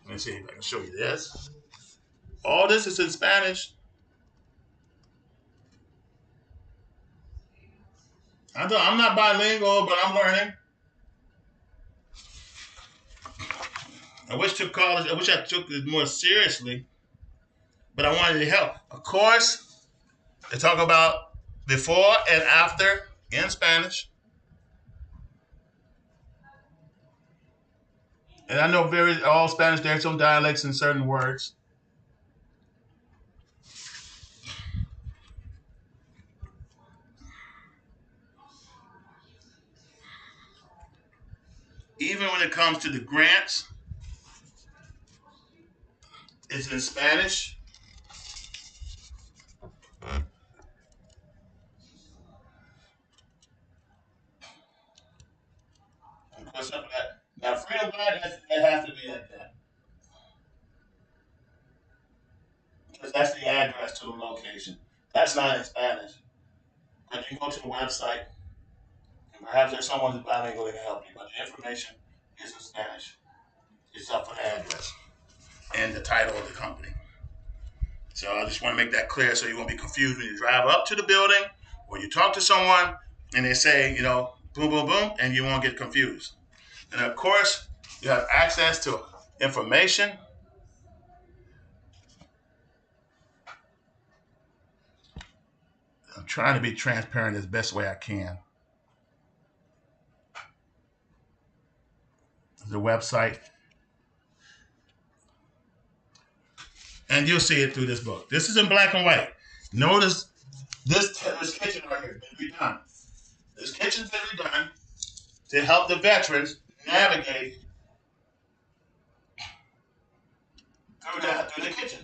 Let me see if I can show you this. All this is in Spanish. I'm not bilingual, but I'm learning. I wish I took it more seriously, but I wanted to help. Of course, they talk about before and after in Spanish. And I know all Spanish, there are some dialects in certain words. Even when it comes to the grants, it's in Spanish. Of course, now Freedom Ride has to be like that. Because that's the address to the location. That's not in Spanish. But you go to the website, and perhaps there's someone who's bilingual that can help you. But the information is in Spanish. It's up for the address and the title of the company. So I just want to make that clear so you won't be confused when you drive up to the building or you talk to someone and they say, boom, boom, boom, and you won't get confused. And of course, you have access to information. I'm trying to be transparent as best way I can. The website. And you'll see it through this book. This is in black and white. Notice this kitchen right here has been redone. This kitchen's been redone to help the veterans navigate through the kitchen.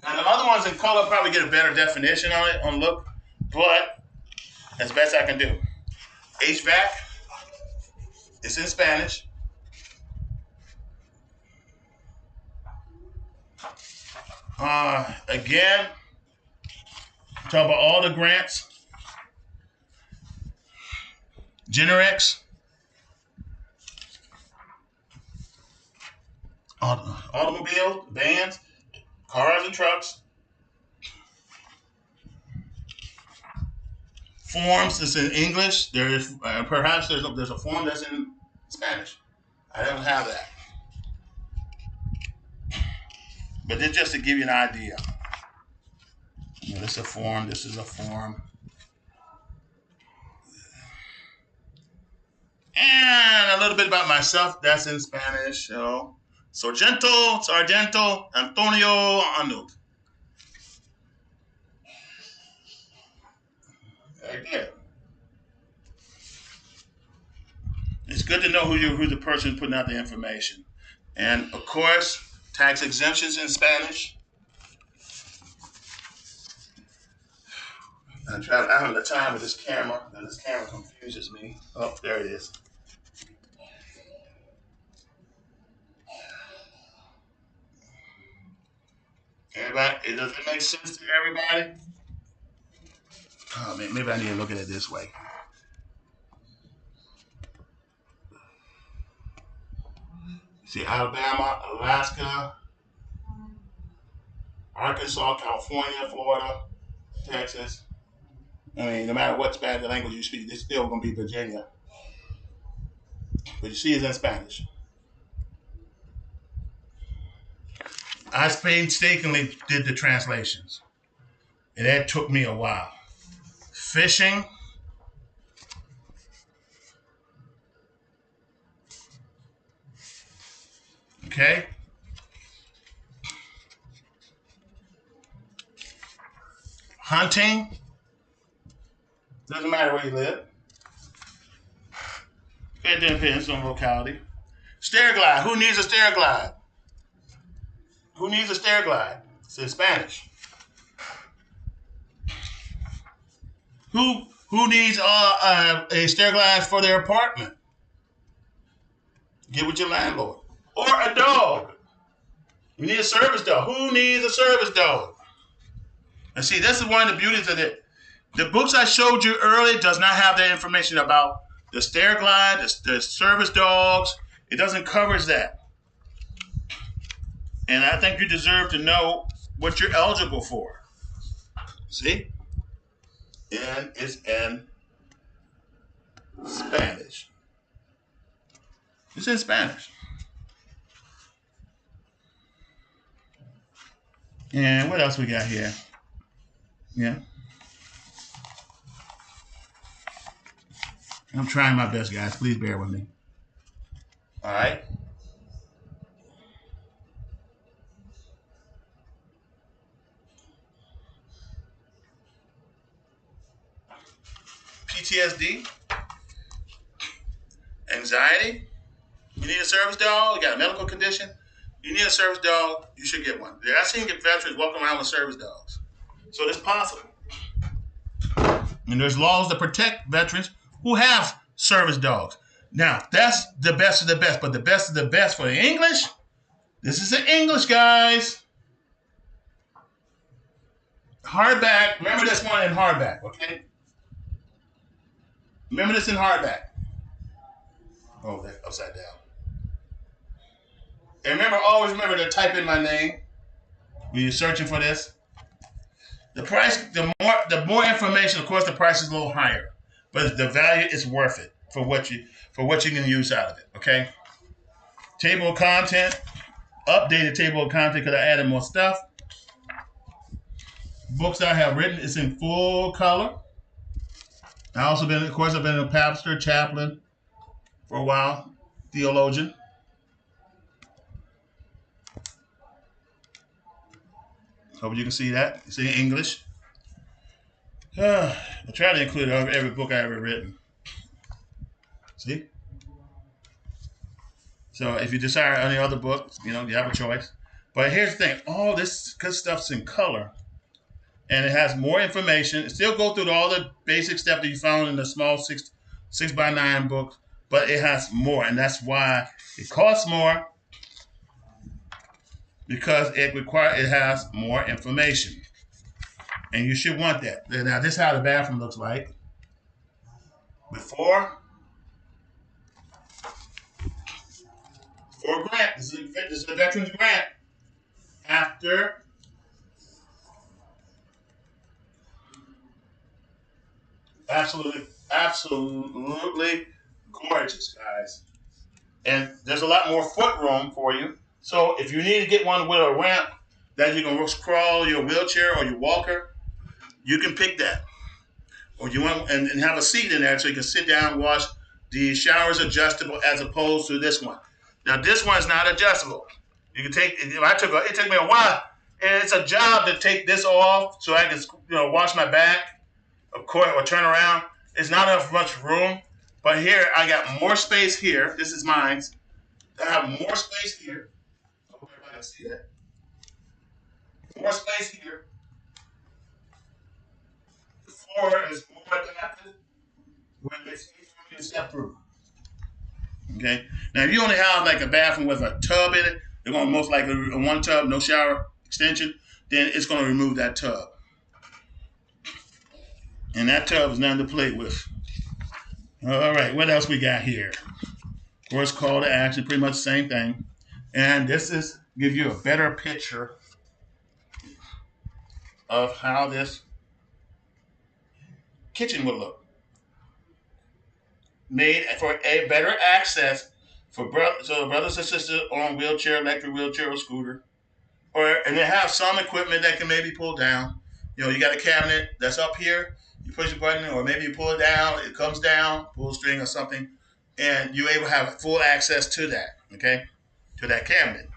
Now the other ones in color probably get a better definition on it on look, but as best I can do. HVAC, it's in Spanish. Again, talk about all the grants. Generex, automobiles, vans, cars and trucks. Forms is in English. There is perhaps there's a form that's in Spanish. I don't have that, but it's just to give you an idea. This is a form. This is a form. And a little bit about myself. That's in Spanish. Sargento Antonio Anut. Right there. It's good to know who the person putting out the information. And of course, tax exemptions in Spanish. I don't have the time with this camera. This camera confuses me. Oh, there it is. Everybody, does it make sense to everybody? Oh man, maybe I need to look at it this way. See, Alabama, Alaska, Arkansas, California, Florida, Texas. I mean, no matter what Spanish language you speak, it's still going to be Virginia. But you see, it's in Spanish. I painstakingly did the translations, and that took me a while. Fishing. Okay. Hunting. Doesn't matter where you live. It depends on locality. Stair glide. Who needs a stair glide? Who needs a stair glide? It's in Spanish. Who needs a stair glide for their apartment? Get with your landlord. Or a dog. You need a service dog. Who needs a service dog? And see, this is one of the beauties of it. The books I showed you earlier does not have that information about the stair glide, the service dogs. It doesn't cover that. And I think you deserve to know what you're eligible for. See? And it's in Spanish. It's in Spanish. And what else we got here? Yeah. I'm trying my best, guys. Please bear with me. All right. PTSD, anxiety. You need a service dog. You got a medical condition. You need a service dog. You should get one. I've seen veterans walking around with service dogs, so it's possible. And there's laws that protect veterans who have service dogs. Now, that's the best of the best, but the best of the best for the English, this is the English, guys. Hardback, remember this one in hardback, okay? Remember this in hardback. Oh, they're upside down. And always remember to type in my name when you're searching for this. The price, the more information, of course, the price is a little higher, but the value is worth it for what you can use out of it. Okay. Table of content, updated table of content because I added more stuff. Books I have written is in full color. I've been a pastor, chaplain for a while, theologian. Hope you can see that. It's in English. I try to include every book I ever written. See? So if you desire any other book, you have a choice. But here's the thing: all this good stuff's in color, and it has more information. It still go through all the basic stuff that you found in the small six by nine book, but it has more, and that's why it costs more because it has more information, and you should want that. Now this is how the bathroom looks like before. For a grant, this is a veterans grant. After, absolutely gorgeous, guys. And there's a lot more foot room for you. So if you need to get one with a ramp that you can scroll your wheelchair or your walker, you can pick that. Or you want and have a seat in there so you can sit down and wash. The shower is adjustable as opposed to this one. Now this one's not adjustable. You can take. If I took it took me a while, and it's a job to take this off so I can wash my back, of course, or turn around. It's not enough much room. But here I got more space here. This is mine. I have more space here. I hope everybody can see that. More space here. The floor is more adapted when they see you can step through. Okay. Now, if you only have like a bathroom with a tub in it, they're going to most likely a one tub, no shower extension. Then it's going to remove that tub, and that tub is nothing to play with. All right. What else we got here? Of course, call to action, pretty much the same thing. And this is give you a better picture of how this kitchen would look. Made for a better access for brothers and sisters on wheelchair, electric wheelchair, or scooter, and they have some equipment that can maybe pull down. You got a cabinet that's up here. You push a button, or maybe you pull it down. It comes down, pull a string or something, and you're able to have full access to that. Okay, to that cabinet.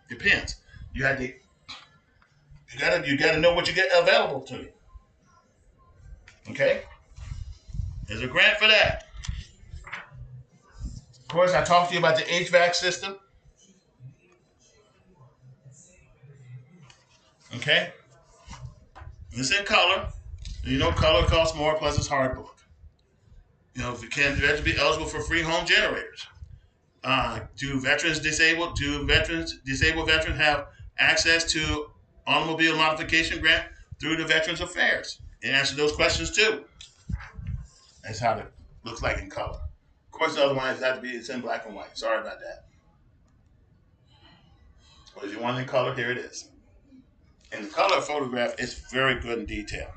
Depends. You gotta know what you get available to you. Okay, there's a grant for that. Of course, I talked to you about the HVAC system. Okay, it's in color. Color costs more, plus it's hard book. If you can, you have to be eligible for free home generators. Do disabled veterans have access to automobile modification grant through the Veterans Affairs? And answer those questions too. That's how it looks like in color. Of course, the other one it's in black and white. Sorry about that. But if you want it in color, here it is. And the color photograph is very good in detail.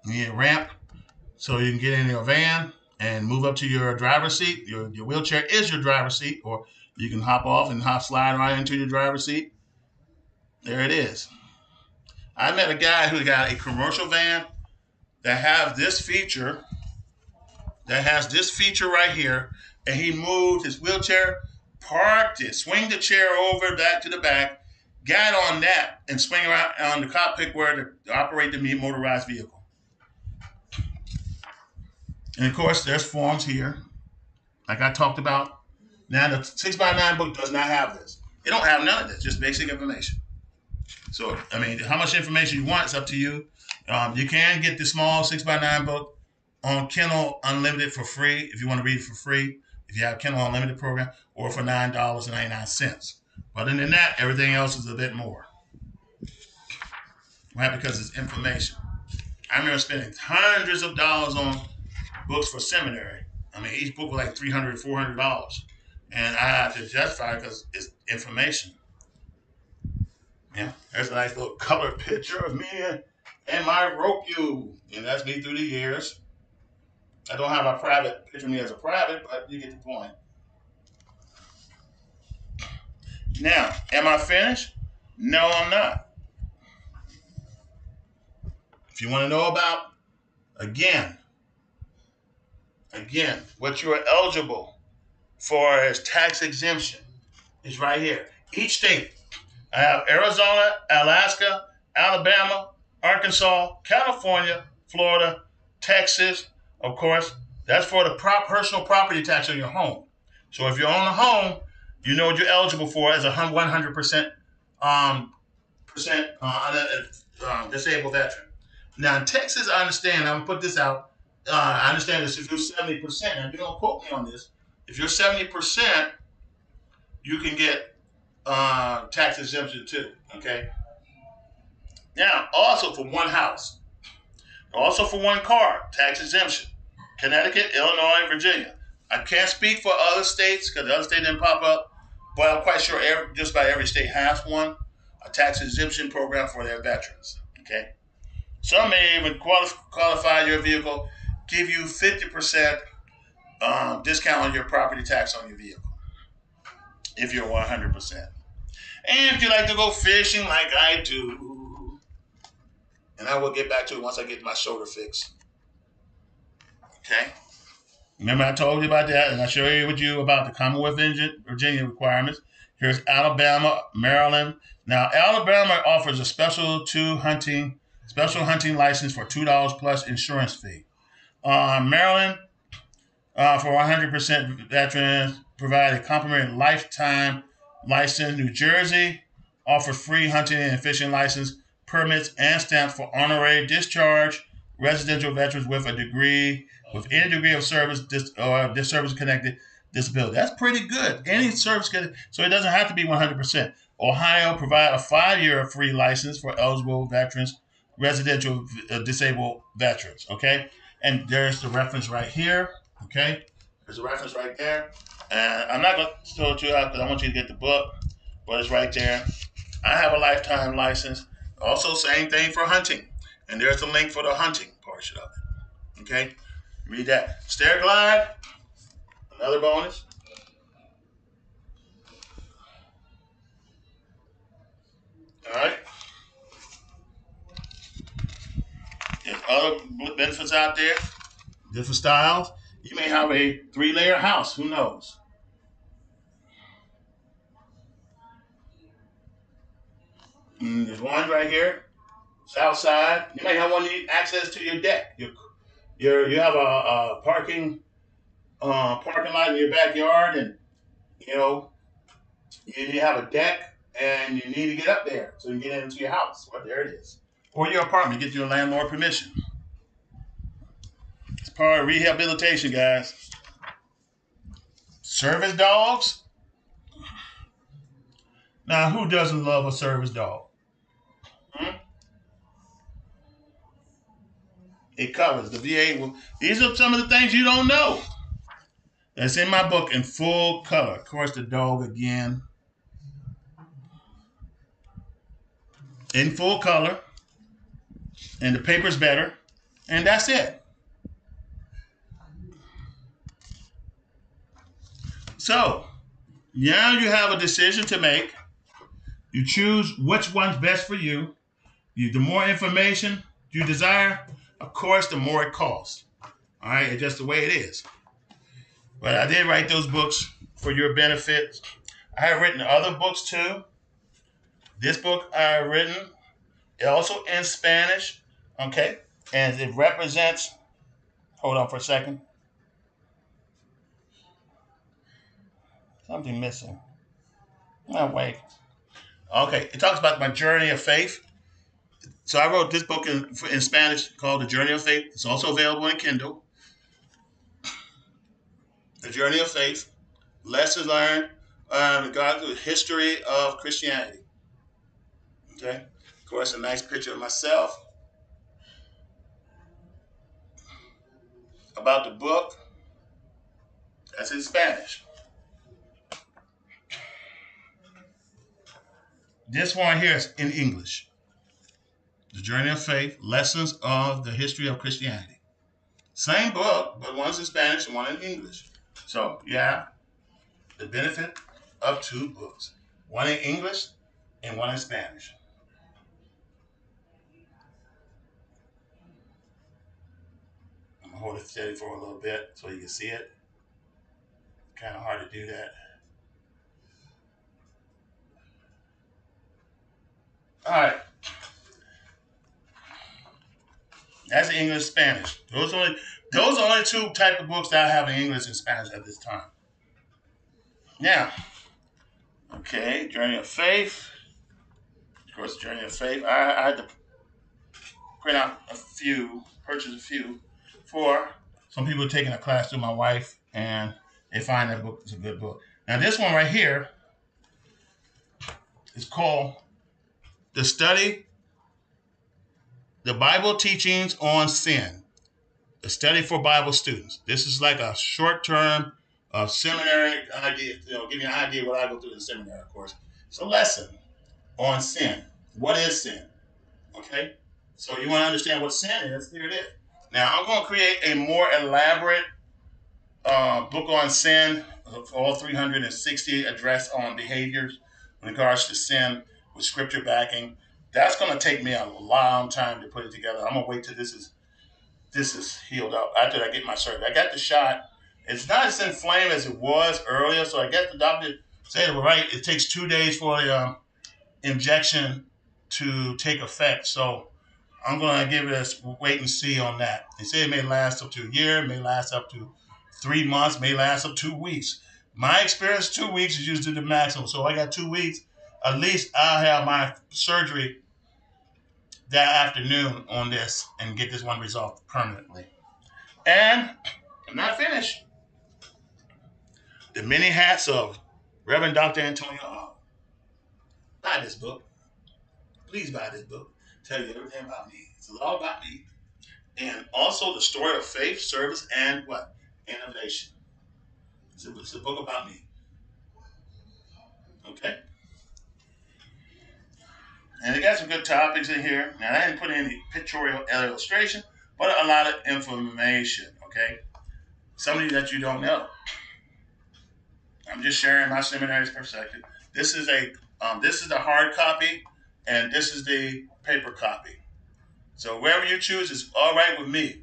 You need a ramp so you can get in your van and move up to your driver's seat. Your wheelchair is your driver's seat, or you can hop off and slide right into your driver's seat. There it is. I met a guy who got a commercial van that has this feature right here, and he moved his wheelchair, parked it, swing the chair over back to the back, got on that, and swing around on the cockpit where to operate the motorized vehicle. And of course, there's forms here, like I talked about. Now, the 6x9 book does not have this. It don't have none of this, just basic information. So, how much information you want, it's up to you. You can get the small 6x9 book on Kindle Unlimited for free if you want to read it for free, if you have a Kindle Unlimited program, or for $9.99. But other than that, everything else is a bit more. Right? Because it's information. I remember spending hundreds of dollars on books for seminary. Each book was like $300, $400. And I had to justify it because it's information. Yeah, there's a nice little color picture of me and my rope you. And that's me through the years. I don't have a private picture of me as a private, but you get the point. Now, am I finished? No, I'm not. If you want to know about, again, what you are eligible for as tax exemption is right here. Each state. I have Arizona, Alaska, Alabama, Arkansas, California, Florida, Texas, of course, That's for the personal property tax on your home. So if you own a home, you know what you're eligible for as a 100% um, disabled veteran. Now in Texas, I understand. I'm gonna put this out. I understand this. If you're 70%, and you don't quote me on this, if you're 70%, you can get tax exemption too. Okay. Now, also for one house, also for one car, tax exemption. Connecticut, Illinois, Virginia. I can't speak for other states because the other state didn't pop up, but I'm quite sure just about every state has one, a tax exemption program for their veterans. Okay. Some may even qualify your vehicle, give you 50% discount on your property tax on your vehicle if you're 100%. And if you like to go fishing like I do, and I will get back to it once I get my shoulder fixed. Okay. Remember I told you about that, and I shared with you about the Commonwealth Virginia requirements. Here's Alabama, Maryland. Now Alabama offers a special hunting license for $2 plus insurance fee. Maryland, for 100% veterans, provide a complimentary lifetime license. New Jersey offers free hunting and fishing license, permits, and stamps for honorary discharge residential veterans with any degree of service or service connected disability. That's pretty good. Any service connected, so it doesn't have to be 100%. Ohio provide a 5-year free license for eligible veterans, residential disabled veterans. Okay, and there's the reference right here. Okay, there's a reference right there. And I'm not going to throw it to you out because I want you to get the book, but it's right there. I have a lifetime license. Also, same thing for hunting. And there's the link for the hunting portion of it. Okay, read that. Stair glide, another bonus. All right. There's other benefits out there, different styles. You may have a 3-layer house. Who knows? There's one right here, south side. You may have one that need access to your deck. You have a parking lot in your backyard, and you know you have a deck, and you need to get up there so you can get into your house. Well, there it is, or your apartment. Get your landlord permission. It's part of rehabilitation, guys. Service dogs. Now, who doesn't love a service dog? Hmm? It covers the VA. These are some of the things you don't know. That's in my book in full color. Of course, the dog again in full color, and the paper's better, and that's it. So now you have a decision to make. You choose which one's best for you. The more information you desire, of course, the more it costs. All right, it's just the way it is. But I did write those books for your benefit. I have written other books too. This book I have written also in Spanish. Okay, and it represents. Hold on for a second. Something missing. Oh wait. Okay, it talks about my journey of faith. So I wrote this book in Spanish called The Journey of Faith. It's also available in Kindle. The Journey of Faith, Lessons Learned regarding the history of Christianity. Okay, of course, a nice picture of myself. About the book, that's in Spanish. This one here is in English. The Journey of Faith, Lessons of the History of Christianity. Same book, but one's in Spanish and one in English. So, yeah, the benefit of 2 books. One in English and one in Spanish. I'm going to hold it steady for a little bit so you can see it. Kind of hard to do that. All right. That's English, Spanish. Those are only two type of books that I have in English and Spanish at this time. Now, okay, Journey of Faith. Of course, Journey of Faith. I had to print out a few, purchase a few for some people taking a class through my wife, and they find that book is a good book. Now, this one right here is called The Study, the Bible Teachings on Sin, the study for Bible students. This is like a short term seminary idea, give you an idea of what I go through in seminary, of course. It's a lesson on sin. What is sin? Okay? So you want to understand what sin is, here it is. Now, I'm going to create a more elaborate book on sin, for all 360 address on behaviors in regards to sin with scripture backing. That's going to take me a long time to put it together. I'm going to wait till this is healed up after I get my surgery. I got the shot. It's not as inflamed as it was earlier, so I guess the doctor said, well, right, it takes 2 days for the injection to take effect. So I'm going to give it a wait and see on that. They say it may last up to a year, may last up to 3 months, may last up 2 weeks. My experience, 2 weeks is usually the maximum. So I got 2 weeks. At least I'll have my surgery that afternoon on this and get this one resolved permanently. And I'm not finished. The Many Hats of Reverend Dr. Antonio Hall. Buy this book. Please buy this book. Tell you everything about me. It's all about me. And also the story of faith, service, and what? Innovation. It's a book about me. Okay? And it got some good topics in here. Now, I didn't put any pictorial illustration, but a lot of information. Okay? Some of you that you don't know. I'm just sharing my seminary's perspective. This is the hard copy, and this is the paper copy. So wherever you choose is all right with me.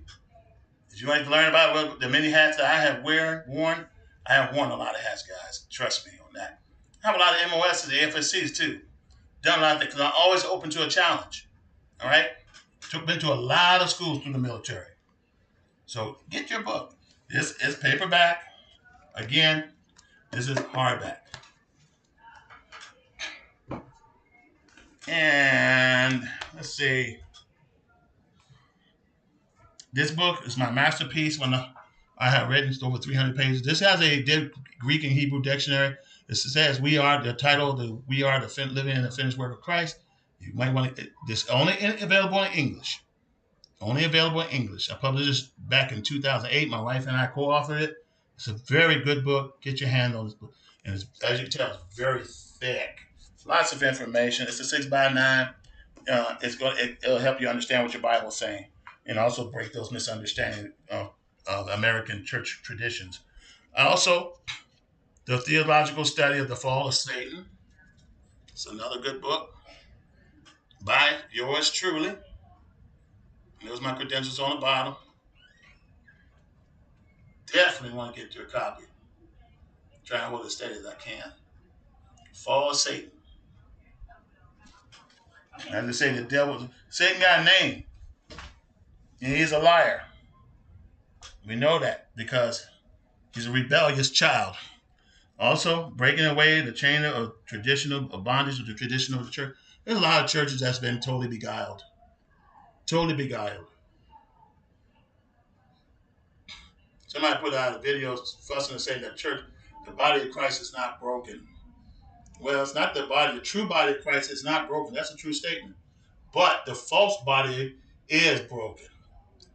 If you like to learn about the many hats that I have worn, I have worn a lot of hats, guys. Trust me on that. I have a lot of MOSs and AFSCs too. Done a lot of things because I'm always open to a challenge. All right? Been to a lot of schools through the military. So get your book. This is paperback. Again, this is hardback. And let's see. This book is my masterpiece. When I have written over 300 pages. This has a Greek and Hebrew dictionary. It says "We are" the title. "We are the living in the finished work of Christ." You might want to. This only available in English. Only available in English. I published this back in 2008. My wife and I co-authored it. It's a very good book. Get your hand on this book. And as you can tell, it's very thick. Lots of information. It's a 6x9. It'll help you understand what your Bible is saying, and also break those misunderstandings of American church traditions. Also, the theological study of the fall of Satan. It's another good book by yours truly. There's my credentials on the bottom. Definitely want to get your copy. Try and hold it as steady as I can. Fall of Satan. As they say, Satan got a name, and he's a liar. We know that because he's a rebellious child. Also, breaking away the chain of traditional of bondage of the tradition of the church. There's a lot of churches that's been totally beguiled. Totally beguiled. Somebody put out a video fussing and saying that church, the body of Christ is not broken. Well, it's not the body. The true body of Christ is not broken. That's a true statement. But the false body is broken.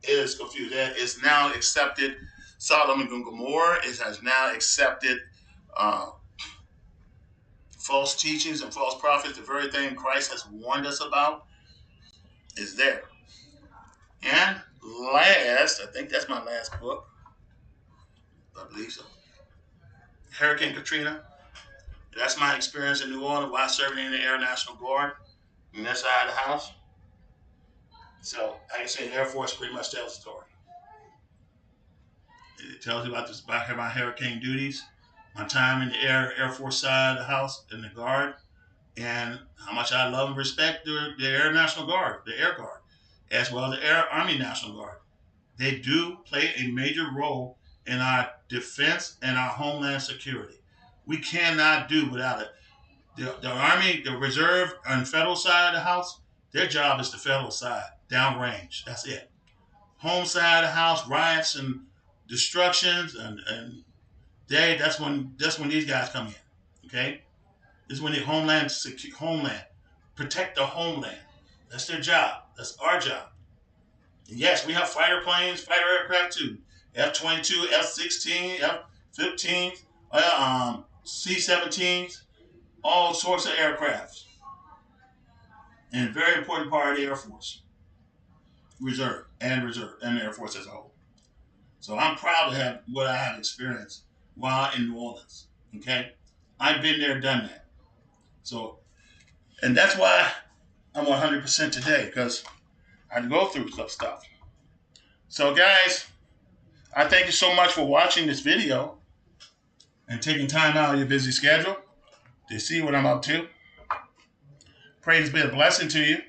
It is confused. It is now accepted. Sodom and Gomorrah has now accepted uh, false teachings and false prophets. The very thing Christ has warned us about is there. And last, I think that's my last book. I believe so. Hurricane Katrina. That's my experience in New Orleans while serving in the Air National Guard on that side of the house. So, like I say, the Air Force pretty much tells the story. It tells you about my hurricane duties, my time in the Air Force side of the house in the Guard, and how much I love and respect the Air National Guard, the Air Guard. as well as the Air Army National Guard. They do play a major role in our defense and our homeland security. We cannot do without it. The Army, the Reserve, and federal side of the house, their job is the federal side, downrange. That's it. Home side of the house, riots and destructions, and that's when these guys come in. Okay, this is when the homeland protect the homeland. That's their job. That's our job. And yes, we have fighter planes, fighter aircraft too. F-22, F-16, F-15, C-17s, all sorts of aircraft, and a very important part of the Air Force, Reserve, and the Air Force as a whole. So I'm proud to have what I have experienced while in New Orleans. Okay, I've been there, done that. So, and that's why I'm 100% today, because I had to go through some stuff. So, guys, I thank you so much for watching this video and taking time out of your busy schedule to see what I'm up to. Pray it's been a blessing to you.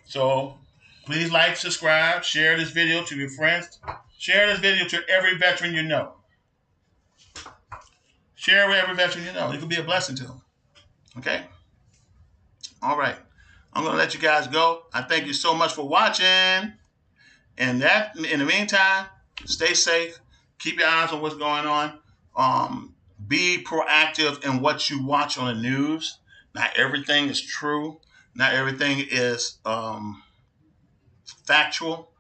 So please like, subscribe, share this video to your friends. Share this video to every veteran you know. Share with every veteran you know. It could be a blessing to them. Okay? All right. I'm going to let you guys go. I thank you so much for watching. And that, in the meantime, stay safe. Keep your eyes on what's going on. Be proactive in what you watch on the news. Not everything is true. Not everything is factual.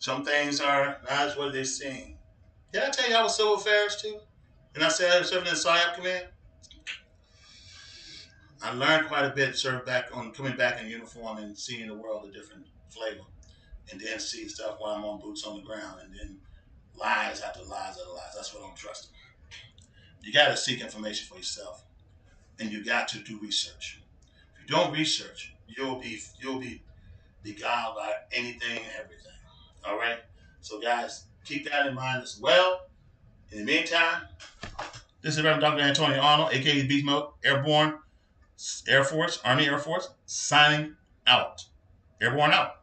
Some things are not as what they seem. Did I tell you I was civil affairs too? And I said I was serving in the PSYOP command. I learned quite a bit coming back in uniform and seeing the world a different flavor. And then see stuff while I'm on boots on the ground, and then lies after lies after lies. That's what I'm trusting. You got to seek information for yourself, and you got to do research. If you don't research, you'll be beguiled by anything and everything. All right. So, guys, keep that in mind as well. In the meantime, this is Reverend Dr. Antonio Arnold, aka Beast Mode, Airborne Air Force, Army Air Force, signing out. Airborne out.